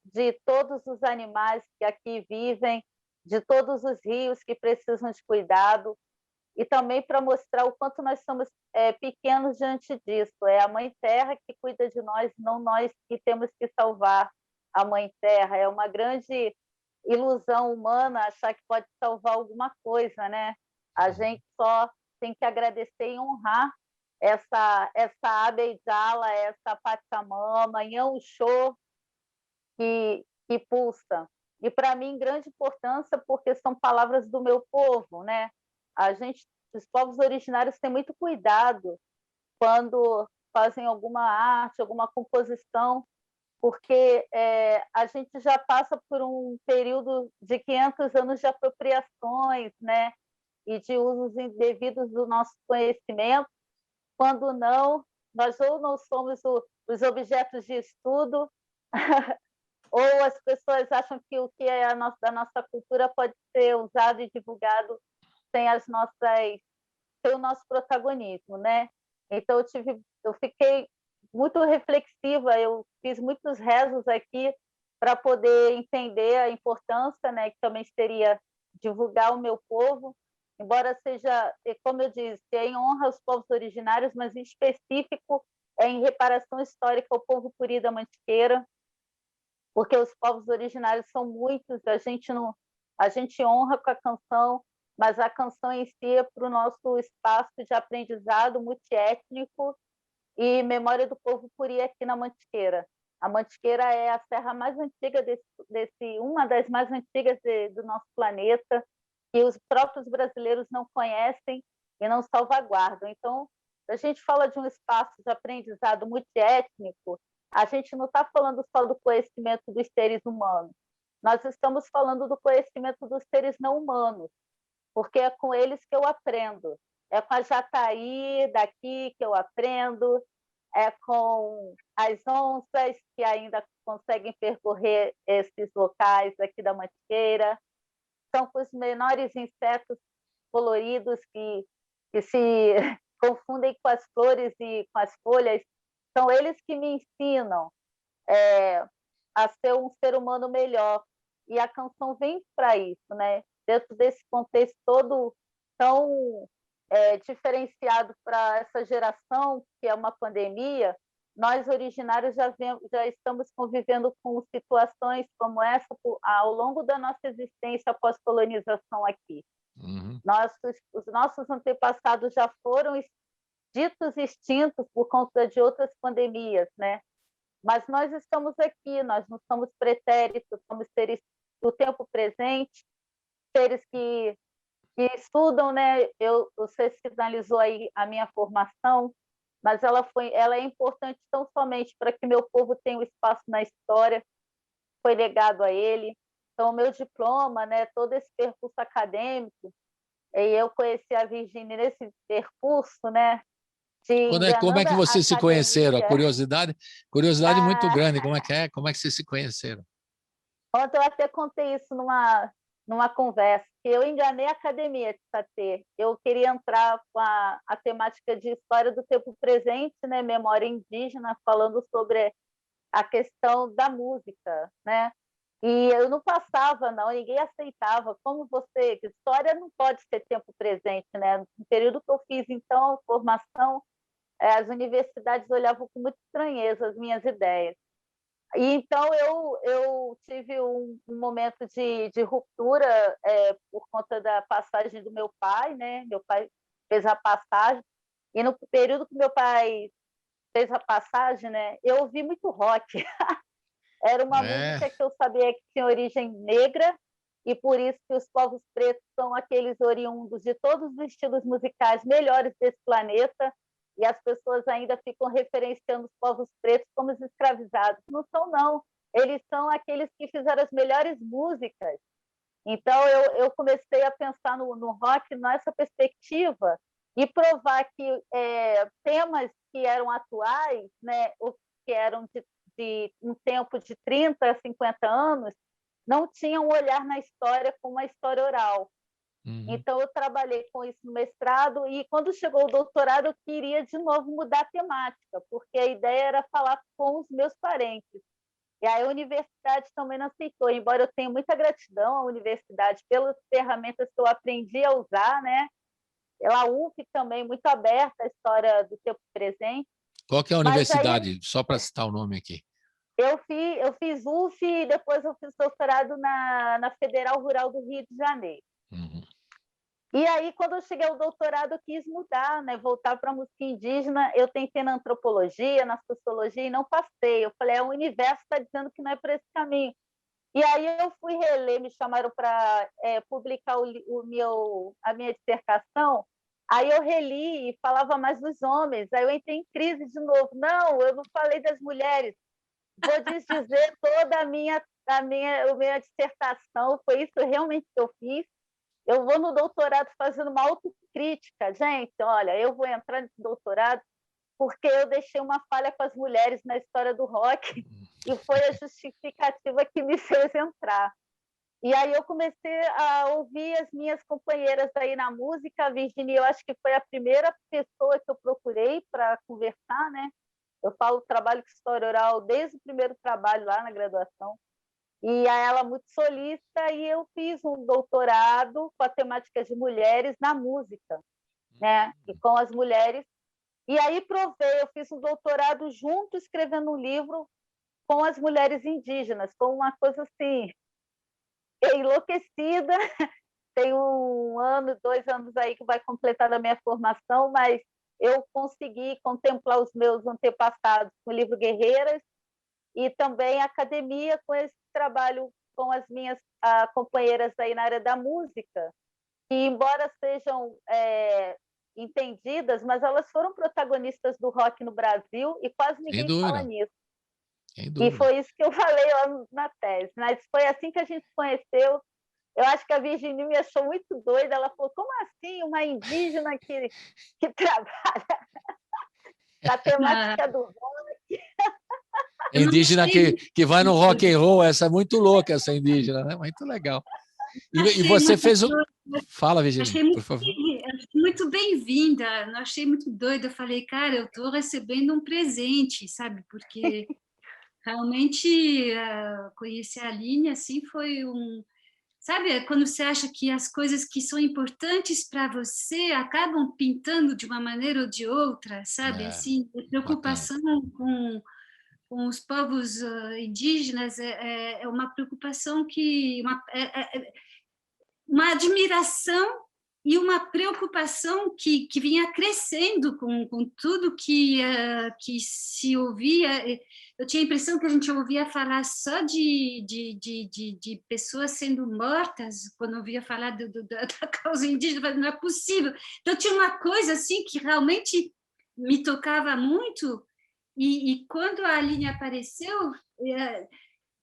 Speaker 4: de todos os animais que aqui vivem, de todos os rios que precisam de cuidado, e também para mostrar o quanto nós somos pequenos diante disso. É a Mãe Terra que cuida de nós, não nós que temos que salvar a Mãe Terra. É uma grande ilusão humana achar que pode salvar alguma coisa, né? A gente só tem que agradecer e honrar essa Abejala, essa Pachamama, Inhaúxô, que pulsa. E, para mim, grande importância, porque são palavras do meu povo, né? Os povos originários têm muito cuidado quando fazem alguma arte, alguma composição, porque a gente já passa por um período de 500 anos de apropriações, né? E de usos indevidos do nosso conhecimento, quando não, nós ou não somos os objetos de estudo, ou as pessoas acham que o que é da nossa cultura pode ser usado e divulgado sem sem o nosso protagonismo, né? Então eu fiquei muito reflexiva, eu fiz muitos rezos aqui para poder entender a importância, né, que também seria divulgar o meu povo, embora seja, como eu disse, em honra aos povos originários, mas em específico em reparação histórica ao povo Puri da Mantiqueira, porque os povos originários são muitos, a gente honra com a canção, mas a canção em si é para o nosso espaço de aprendizado multiétnico e memória do povo Puri aqui na Mantiqueira. A Mantiqueira é a serra mais antiga uma das mais antigas do nosso planeta, que os próprios brasileiros não conhecem e não salvaguardam. Então, a gente fala de um espaço de aprendizado multiétnico, a gente não está falando só do conhecimento dos seres humanos, nós estamos falando do conhecimento dos seres não humanos, porque é com eles que eu aprendo. É com a jataí daqui que eu aprendo, é com as onças que ainda conseguem percorrer esses locais aqui da Mantiqueira, são com os menores insetos coloridos que se confundem com as flores e com as folhas. São eles que me ensinam a ser um ser humano melhor. E a canção vem para isso, né? Dentro desse contexto todo tão diferenciado para essa geração, que é uma pandemia, nós originários já estamos convivendo com situações como essa ao longo da nossa existência após colonização aqui.
Speaker 2: Uhum.
Speaker 4: Os nossos antepassados já foram ditos extintos por conta de outras pandemias, né? Mas nós estamos aqui, nós não somos pretéritos, somos seres do tempo presente, seres que estudam, né? Você sinalizou aí a minha formação, mas ela é importante tão somente para que meu povo tenha um espaço na história, foi legado a ele. Então, o meu diploma, né? Todo esse percurso acadêmico, e eu conheci a Virgínia nesse percurso, né?
Speaker 2: Como é que vocês se conheceram? A curiosidade muito
Speaker 4: Ah,
Speaker 2: grande. Como é que é? Como é que vocês se conheceram?
Speaker 4: ontem eu até contei isso numa conversa, que eu enganei a academia de Satê. Eu queria entrar com a temática de história do tempo presente, né? Memória indígena, falando sobre a questão da música, né? E eu não passava, não, ninguém aceitava. Como você, que história não pode ser tempo presente, né? No período que eu fiz, então, formação, as universidades olhavam com muita estranheza as minhas ideias. E então eu tive um momento de ruptura por conta da passagem do meu pai, né? Meu pai fez a passagem, e no período que meu pai fez a passagem, né, eu ouvi muito rock. Era uma música que eu sabia que tinha origem negra, e por isso que os povos pretos são aqueles oriundos de todos os estilos musicais melhores desse planeta, e as pessoas ainda ficam referenciando os povos pretos como os escravizados. Não são, não. Eles são aqueles que fizeram as melhores músicas. Então, eu comecei a pensar no rock nessa perspectiva e provar que temas que eram atuais, né, ou que eram de um tempo de 30, 50 anos, não tinham um olhar na história como a história oral.
Speaker 2: Uhum.
Speaker 4: Então, eu trabalhei com isso no mestrado, e quando chegou o doutorado, eu queria de novo mudar a temática, porque a ideia era falar com os meus parentes. E aí a universidade também não aceitou, embora eu tenha muita gratidão à universidade pelas ferramentas que eu aprendi a usar, né? A UF também, muito aberta à história do tempo presente.
Speaker 2: Qual que é a
Speaker 4: Mas aí
Speaker 2: universidade? Só para citar o nome aqui.
Speaker 4: eu fiz UF e depois eu fiz doutorado na Federal Rural do Rio de Janeiro.
Speaker 2: Uhum.
Speaker 4: E aí, quando eu cheguei ao doutorado, eu quis mudar, né? Voltar para a música indígena. Eu tentei na antropologia, na sociologia, e não passei. Eu falei, o universo está dizendo que não é por esse caminho. E aí eu fui reler, me chamaram para publicar a minha dissertação. Aí eu reli e falava mais dos homens. Aí eu entrei em crise de novo. Não, eu não falei das mulheres. Vou desdizer toda a minha dissertação. Foi isso realmente que eu fiz. Eu vou no doutorado fazendo uma autocrítica. Gente, olha, eu vou entrar nesse doutorado porque eu deixei uma falha com as mulheres na história do rock, e foi a justificativa que me fez entrar. E aí eu comecei a ouvir as minhas companheiras aí na música. A Virginia, eu acho que foi a primeira pessoa que eu procurei para conversar, né? Eu falo trabalho com história oral desde o primeiro trabalho lá na graduação. E ela muito solista, e eu fiz um doutorado com a temática de mulheres na música, né? E com as mulheres. E aí provei, eu fiz um doutorado junto, escrevendo um livro com as mulheres indígenas, com uma coisa assim, enlouquecida. Tem 1 ano, 2 anos aí que vai completar da minha formação, mas eu consegui contemplar os meus antepassados com o livro Guerreiras, e também a academia com esse trabalho com as minhas companheiras aí na área da música, que, embora sejam entendidas, mas elas foram protagonistas do rock no Brasil, e quase ninguém fala nisso. E foi isso que eu falei lá na tese. Mas foi assim que a gente se conheceu. Eu acho que a Virginia me achou muito doida. Ela falou, como assim uma indígena que trabalha na temática do rock?
Speaker 2: Indígena que vai no rock and roll, essa é muito louca, essa indígena, né? Muito legal. E você fez o... Fala, Virginia, por favor.
Speaker 3: Achei muito bem-vinda, achei muito doida. Eu falei, cara, eu estou recebendo um presente, sabe? Porque realmente conhecer a Aline assim foi sabe, quando você acha que as coisas que são importantes para você acabam pintando de uma maneira ou de outra, sabe? Assim, a preocupação com os povos indígenas é uma preocupação uma admiração e uma preocupação que vinha crescendo com tudo que se ouvia. Eu tinha a impressão que a gente ouvia falar só de pessoas sendo mortas, quando ouvia falar da causa indígena, não é possível. Então, tinha uma coisa assim que realmente me tocava muito, e quando a Aline apareceu,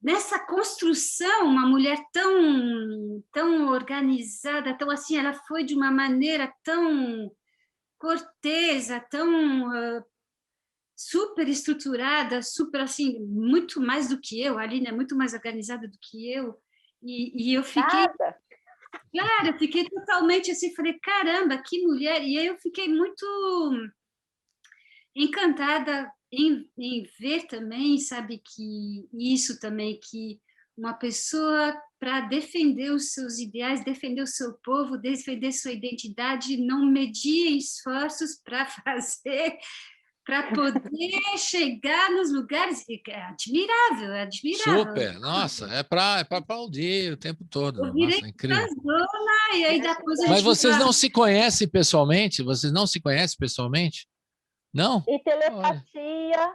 Speaker 3: nessa construção, uma mulher tão organizada, tão assim, ela foi de uma maneira tão cortesa, tão super estruturada, super assim, muito mais do que eu. A Aline é muito mais organizada do que eu. E eu fiquei...
Speaker 4: Nada.
Speaker 3: Claro, eu fiquei totalmente assim, falei, caramba, que mulher! E aí eu fiquei muito encantada em ver também, sabe, que isso também, que uma pessoa, para defender os seus ideais, defender o seu povo, defender sua identidade, não media esforços para fazer, para poder chegar nos lugares. É admirável, é admirável.
Speaker 2: Super, nossa, é para aplaudir o tempo todo.
Speaker 3: Eu virei
Speaker 2: Nossa, é incrível.
Speaker 3: zona, e aí depois a
Speaker 2: Mas
Speaker 3: gente
Speaker 2: vocês
Speaker 3: fala,
Speaker 2: não se conhecem pessoalmente? Vocês não se conhecem pessoalmente? Não?
Speaker 4: E telepatia.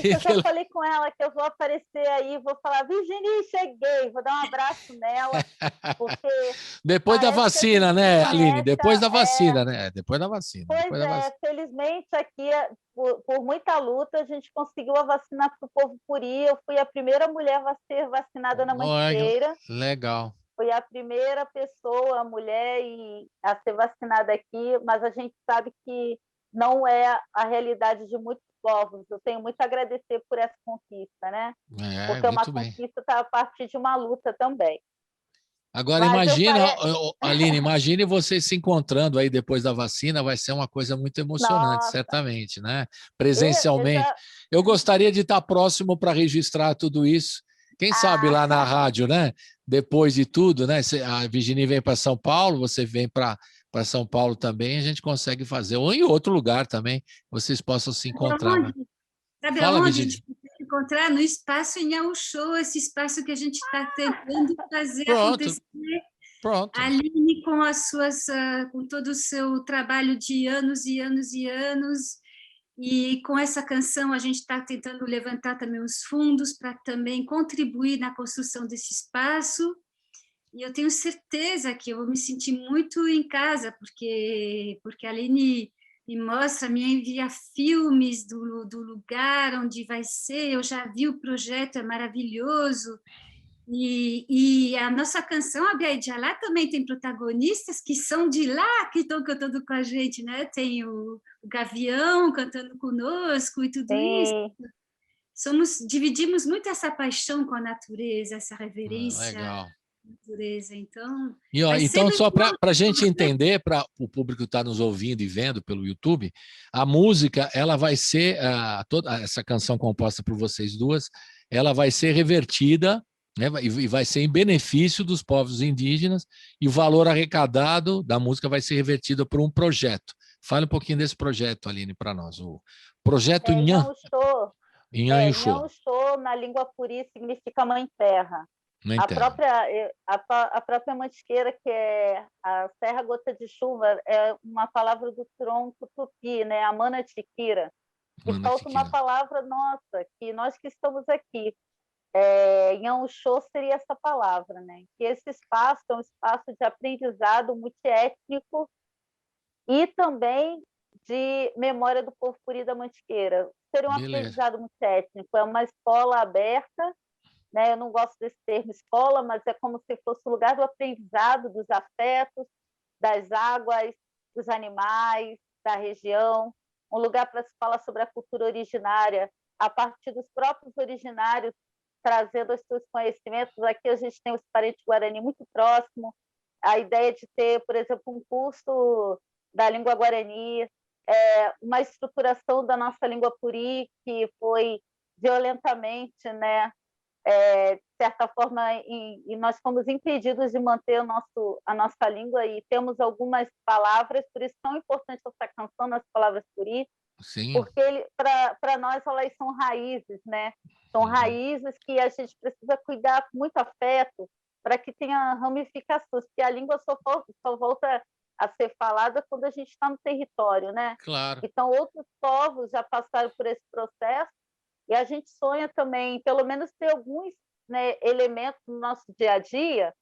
Speaker 4: Eu já falei com ela que eu vou aparecer aí, vou falar, Virginie, cheguei, vou dar um abraço nela, porque...
Speaker 2: Depois da vacina, né, Aline? Depois da vacina, né? Depois da vacina.
Speaker 4: Pois felizmente aqui, por muita luta, a gente conseguiu a vacina para o povo puri. Eu fui a primeira mulher a ser vacinada na Mantiqueira.
Speaker 2: Legal.
Speaker 4: Fui a primeira pessoa, a mulher, a ser vacinada aqui, mas a gente sabe que não é a realidade de muitos povos. Eu tenho muito a agradecer por essa conquista, né? Porque uma conquista está a partir de uma luta também.
Speaker 2: Agora, imagina, Aline, imagine vocês se encontrando aí depois da vacina, vai ser uma coisa muito emocionante, certamente, né? Presencialmente. Eu gostaria de estar próximo para registrar tudo isso. Quem sabe lá na rádio, né? Depois de tudo, né? A Virginie vem para São Paulo, você vem para São Paulo também, a gente consegue fazer, ou em outro lugar também, vocês possam se encontrar. Né?
Speaker 3: Sabe aonde a gente pode encontrar? No espaço Inhão Show, esse espaço que a gente está tentando fazer acontecer.
Speaker 2: Pronto.
Speaker 3: A Aline com as suas, com todo o seu trabalho de anos e anos e anos, e com essa canção a gente está tentando levantar também os fundos para também contribuir na construção desse espaço. E eu tenho certeza que eu vou me sentir muito em casa, porque a Aline me mostra, me envia filmes do lugar onde vai ser, eu já vi o projeto, é maravilhoso. E a nossa canção, a Biaidjalá, também tem protagonistas que são de lá, que estão cantando com a gente, né? Tem o Gavião cantando conosco e tudo isso. Dividimos muito essa paixão com a natureza, essa reverência.
Speaker 2: Legal.
Speaker 3: Natureza, então...
Speaker 2: Então, só para a gente entender, para o público que está nos ouvindo e vendo pelo YouTube, a música, ela vai ser, toda essa canção composta por vocês duas, ela vai ser revertida, né, e vai ser em benefício dos povos indígenas, e o valor arrecadado da música vai ser revertido por um projeto. Fale um pouquinho desse projeto, Aline, para nós. O projeto Inhã.
Speaker 4: Inhã Show, na língua puri, significa Mãe Terra. A própria Mantiqueira, que é a Serra Gota de Chuva, é uma palavra do tronco tupi, né? A Mana Tiquira. E falta uma palavra nossa, que nós que estamos aqui. Inhã Show seria essa palavra, né? Que esse espaço é um espaço de aprendizado multiétnico e também de memória do povo puri da Mantiqueira. Seria um aprendizado multiétnico, é uma escola aberta, né? Eu não gosto desse termo escola, mas é como se fosse o lugar do aprendizado, dos afetos, das águas, dos animais, da região, um lugar para se falar sobre a cultura originária, a partir dos próprios originários, trazendo os seus conhecimentos. Aqui a gente tem os parentes Guarani muito próximo, a ideia de ter, por exemplo, um curso da língua Guarani, uma estruturação da nossa língua puri, que foi violentamente, né, de certa forma, e nós fomos impedidos de manter a nossa língua, e temos algumas palavras, por isso é tão importante essa canção, nas palavras Curi,
Speaker 2: Sim.
Speaker 4: porque para nós elas são raízes, né? São raízes que a gente precisa cuidar com muito afeto para que tenha ramificações, porque a língua só volta a ser falada quando a gente está no território, né?
Speaker 2: Claro.
Speaker 4: Então, outros povos já passaram por esse processo e a gente sonha também, pelo menos, ter alguns, né, elementos no nosso dia a dia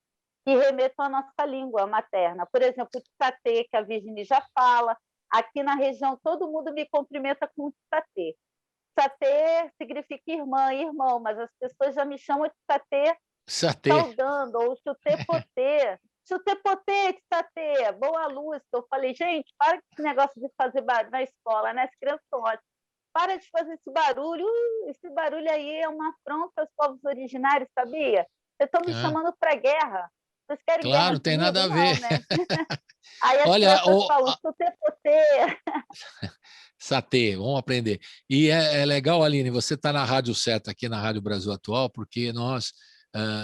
Speaker 4: que remetam à nossa língua materna. Por exemplo, o tsatê, que a Virginie já fala. Aqui na região, todo mundo me cumprimenta com tsatê. Tsatê significa irmã, irmão, mas as pessoas já me chamam de tsatê saudando, ou chutepotê. Chutepotê, tsatê, boa luz. Eu falei, gente, para com esse negócio de fazer barulho na escola, né? As crianças são ótimas. Para de fazer esse barulho. Esse barulho aí é uma afronta aos povos originários, sabia? Vocês estão me chamando para guerra. Vocês querem guerra?
Speaker 2: Claro, tem nada a ver.
Speaker 4: Não, né? Aí as
Speaker 2: Olha,
Speaker 4: pessoas falam, chutepotê.
Speaker 2: Satê, vamos aprender. E é legal, Aline, você está na rádio certa aqui, na Rádio Brasil Atual, porque nós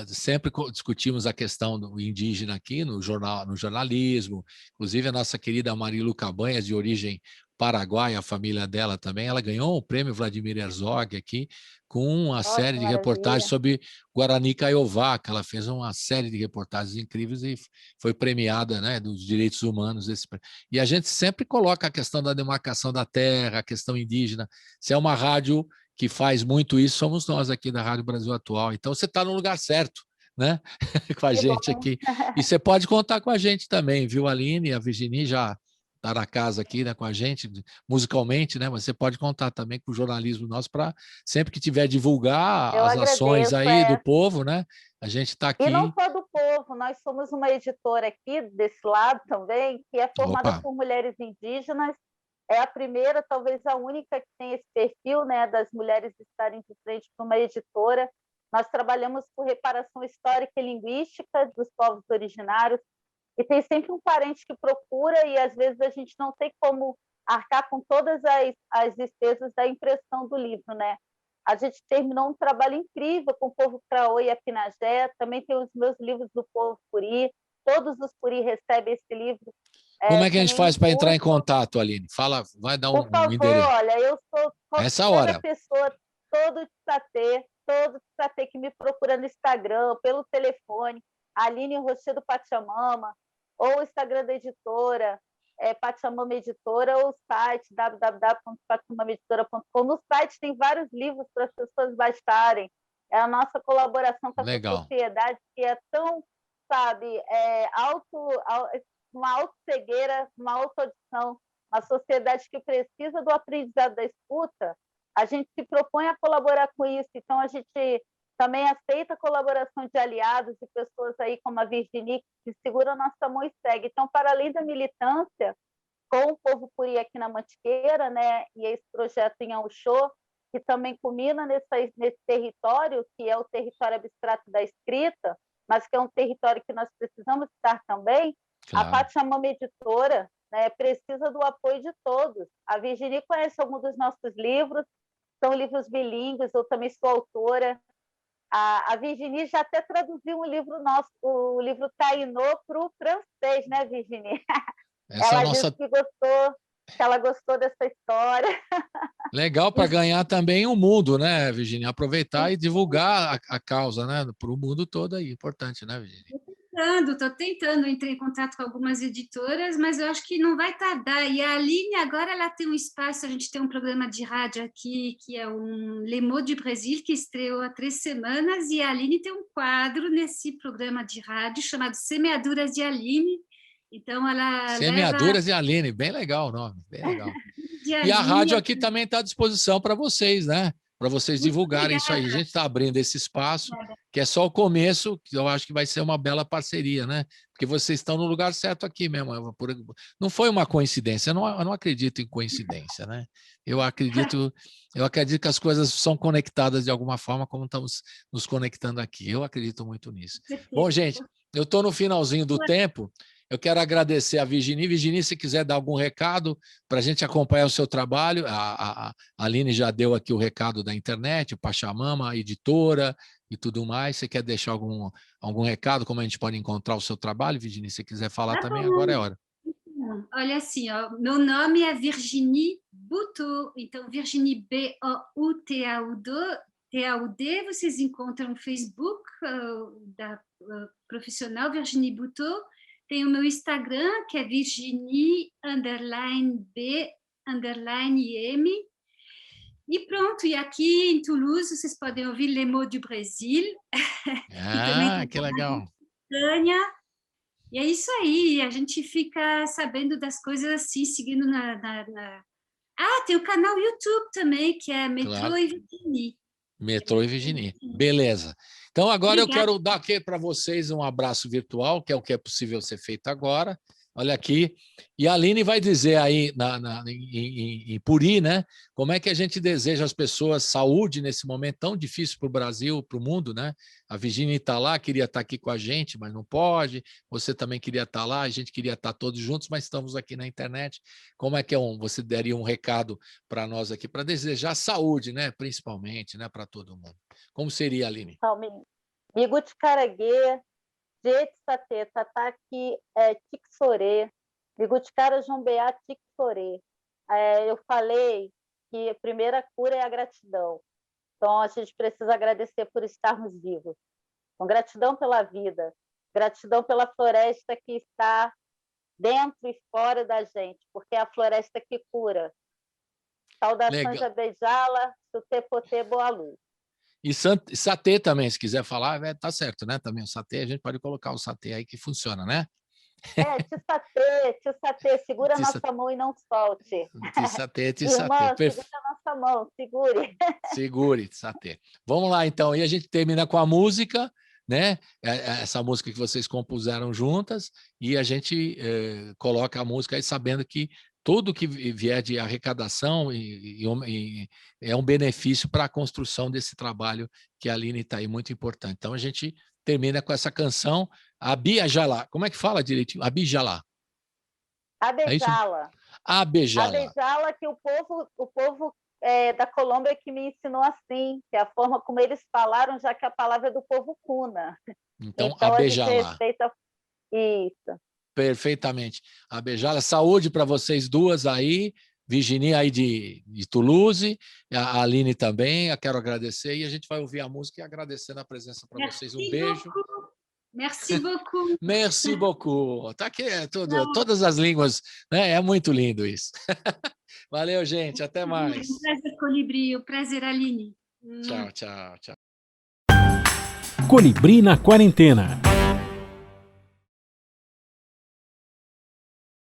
Speaker 2: sempre discutimos a questão do indígena aqui no jornalismo, inclusive a nossa querida Marilu Cabanhas, de origem paraguaia, a família dela também, ela ganhou o prêmio Vladimir Herzog aqui com uma série de reportagens sobre Guarani Kaiowá, que ela fez uma série de reportagens incríveis e foi premiada, né, dos direitos humanos. E a gente sempre coloca a questão da demarcação da terra, a questão indígena. Se é uma rádio que faz muito isso, somos nós aqui da Rádio Brasil Atual. Então, você está no lugar certo, né? Com a gente aqui. E você pode contar com a gente também, viu, Aline? A Virginie já está na casa aqui, né, com a gente, musicalmente, né? Mas você pode contar também com o jornalismo nosso para sempre que tiver divulgar as ações aí do povo, né? A gente está aqui.
Speaker 4: E não só do povo, nós somos uma editora aqui desse lado também, que é formada por mulheres indígenas. É a primeira, talvez a única que tem esse perfil, né, das mulheres estarem de frente para uma editora. Nós trabalhamos por reparação histórica e linguística dos povos originários, e tem sempre um parente que procura, e às vezes a gente não tem como arcar com todas as despesas da impressão do livro, né? A gente terminou um trabalho incrível com o povo Craô e Apinagé, também tem os meus livros do povo Curi, todos os Curi recebem esse livro.
Speaker 2: Como é que a gente faz para entrar em contato, Aline? Fala, vai dar um endereço.
Speaker 4: Por favor, olha, eu sou
Speaker 2: essa hora.
Speaker 4: Pessoa, todo tsatê que me procura no Instagram, pelo telefone, Aline Rochedo Pachamama, ou o Instagram da editora, Pachamama Editora, ou o site www.pachamamaeditora.com. No site tem vários livros para as pessoas baixarem. É a nossa colaboração com a sociedade, que é tão, sabe, uma auto-cegueira, uma auto-audição, uma sociedade que precisa do aprendizado da escuta. A gente se propõe a colaborar com isso, então a gente também aceita a colaboração de aliados, de pessoas aí como a Virginie, que segura a nossa mão e segue. Então, para além da militância com o povo Curi aqui na Mantiqueira, né, e esse projeto em Auxô, que também culmina nesse território, que é o território abstrato da escrita, mas que é um território que nós precisamos estar também. Claro. A Pachamama Editora, né, precisa do apoio de todos. A Virginie conhece alguns dos nossos livros, são livros bilíngues, eu também sou autora. A Virginie já até traduziu um livro nosso, o livro Tainô, para o francês, né, Virginie? Ela disse que ela gostou dessa história.
Speaker 2: Legal, para ganhar também o mundo, né, Virginie? Aproveitar e divulgar a causa, né, para o mundo todo aí. Importante, né, Virginie?
Speaker 3: Estou tentando entrar em contato com algumas editoras, mas eu acho que não vai tardar. E a Aline, agora, ela tem um espaço, a gente tem um programa de rádio aqui, que é um Les Mots du Brasil, que estreou há 3 semanas, e a Aline tem um quadro nesse programa de rádio chamado Semeaduras de Aline. Então, ela
Speaker 2: Semeaduras de Aline, bem legal o nome, bem legal. E a rádio aqui também está à disposição para vocês, né? Para vocês divulgarem isso aí. A gente está abrindo esse espaço, que é só o começo, que eu acho que vai ser uma bela parceria, né? Porque vocês estão no lugar certo aqui mesmo. Não foi uma coincidência, eu não acredito em coincidência, né? Eu acredito que as coisas são conectadas de alguma forma, como estamos nos conectando aqui. Eu acredito muito nisso. Bom, gente, eu estou no finalzinho do tempo. Eu quero agradecer a Virginie. Virginie, se quiser dar algum recado para a gente acompanhar o seu trabalho, a Aline já deu aqui o recado da internet, o Pachamama, a editora, e tudo mais. Você quer deixar algum recado, como a gente pode encontrar o seu trabalho, Virginie? Se você quiser falar também, agora é hora.
Speaker 3: Olha assim, ó, meu nome é Virginie Boutot, então Virginie B-O-U-T-A-U-D, vocês encontram no Facebook da profissional Virginie Boutot. Tem o meu Instagram, que é Virginie_B_M. E pronto, e aqui em Toulouse vocês podem ouvir Les Mots du Brésil.
Speaker 2: Que legal.
Speaker 3: E é isso aí, a gente fica sabendo das coisas assim, seguindo Ah, tem o canal YouTube também, que é Metrô e Virginie.
Speaker 2: Metrô e Virginie. Beleza. Então, agora
Speaker 3: Obrigada.
Speaker 2: eu quero dar aqui para vocês um abraço virtual, que é o que é possível ser feito agora. Olha aqui. E a Aline vai dizer aí em Puri, né? Como é que a gente deseja às pessoas saúde nesse momento tão difícil para o Brasil, para o mundo, né? A Virginie está lá, queria estar aqui com a gente, mas não pode. Você também queria estar lá, a gente queria estar todos juntos, mas estamos aqui na internet. Como é que você daria um recado para nós aqui, para desejar saúde, né? Principalmente, né? Para todo mundo. Como seria, Aline?
Speaker 4: Migut Caraguê, Jetsate, Tataki, Tixorê, Migutkara Jombeá, Tixorê. Eu falei que a primeira cura é a gratidão. Então, a gente precisa agradecer por estarmos vivos. Então, gratidão pela vida, gratidão pela floresta que está dentro e fora da gente, porque é a floresta que cura. Saudações a Beijala, Sutepote Boalu.
Speaker 2: E satê também, se quiser falar, tá certo, né? Também o satê, a gente pode colocar o satê aí que funciona, né?
Speaker 4: Tissatê, segura a nossa mão e não solte.
Speaker 2: Tissatê.
Speaker 4: Irmã, segura a nossa mão, segure.
Speaker 2: Segure, Tissatê. Vamos lá, então. E a gente termina com a música, né? Essa música que vocês compuseram juntas, e a gente coloca a música aí sabendo que tudo que vier de arrecadação é um benefício para a construção desse trabalho que a Aline está aí, muito importante. Então, a gente termina com essa canção, Abijalá. Como é que fala direitinho? Abijalá.
Speaker 4: Abejala.
Speaker 2: Abejala.
Speaker 4: Abejala, que o povo da Colômbia que me ensinou assim, que é a forma como eles falaram, já que a palavra é do povo cuna.
Speaker 2: Então
Speaker 4: Abejala.
Speaker 2: A gente respeita
Speaker 4: isso.
Speaker 2: Perfeitamente. Abejala, saúde para vocês duas aí, Virginie aí de Toulouse, a Aline também, eu quero agradecer, e a gente vai ouvir a música e agradecendo a presença para vocês. Um beijo.
Speaker 3: Merci beaucoup.
Speaker 2: Merci beaucoup. Tá aqui todas as línguas, né? É muito lindo isso. Valeu, gente. Até mais.
Speaker 3: Um prazer, Colibri. Um prazer, Aline.
Speaker 2: Tchau, tchau, tchau.
Speaker 1: Colibri na Quarentena.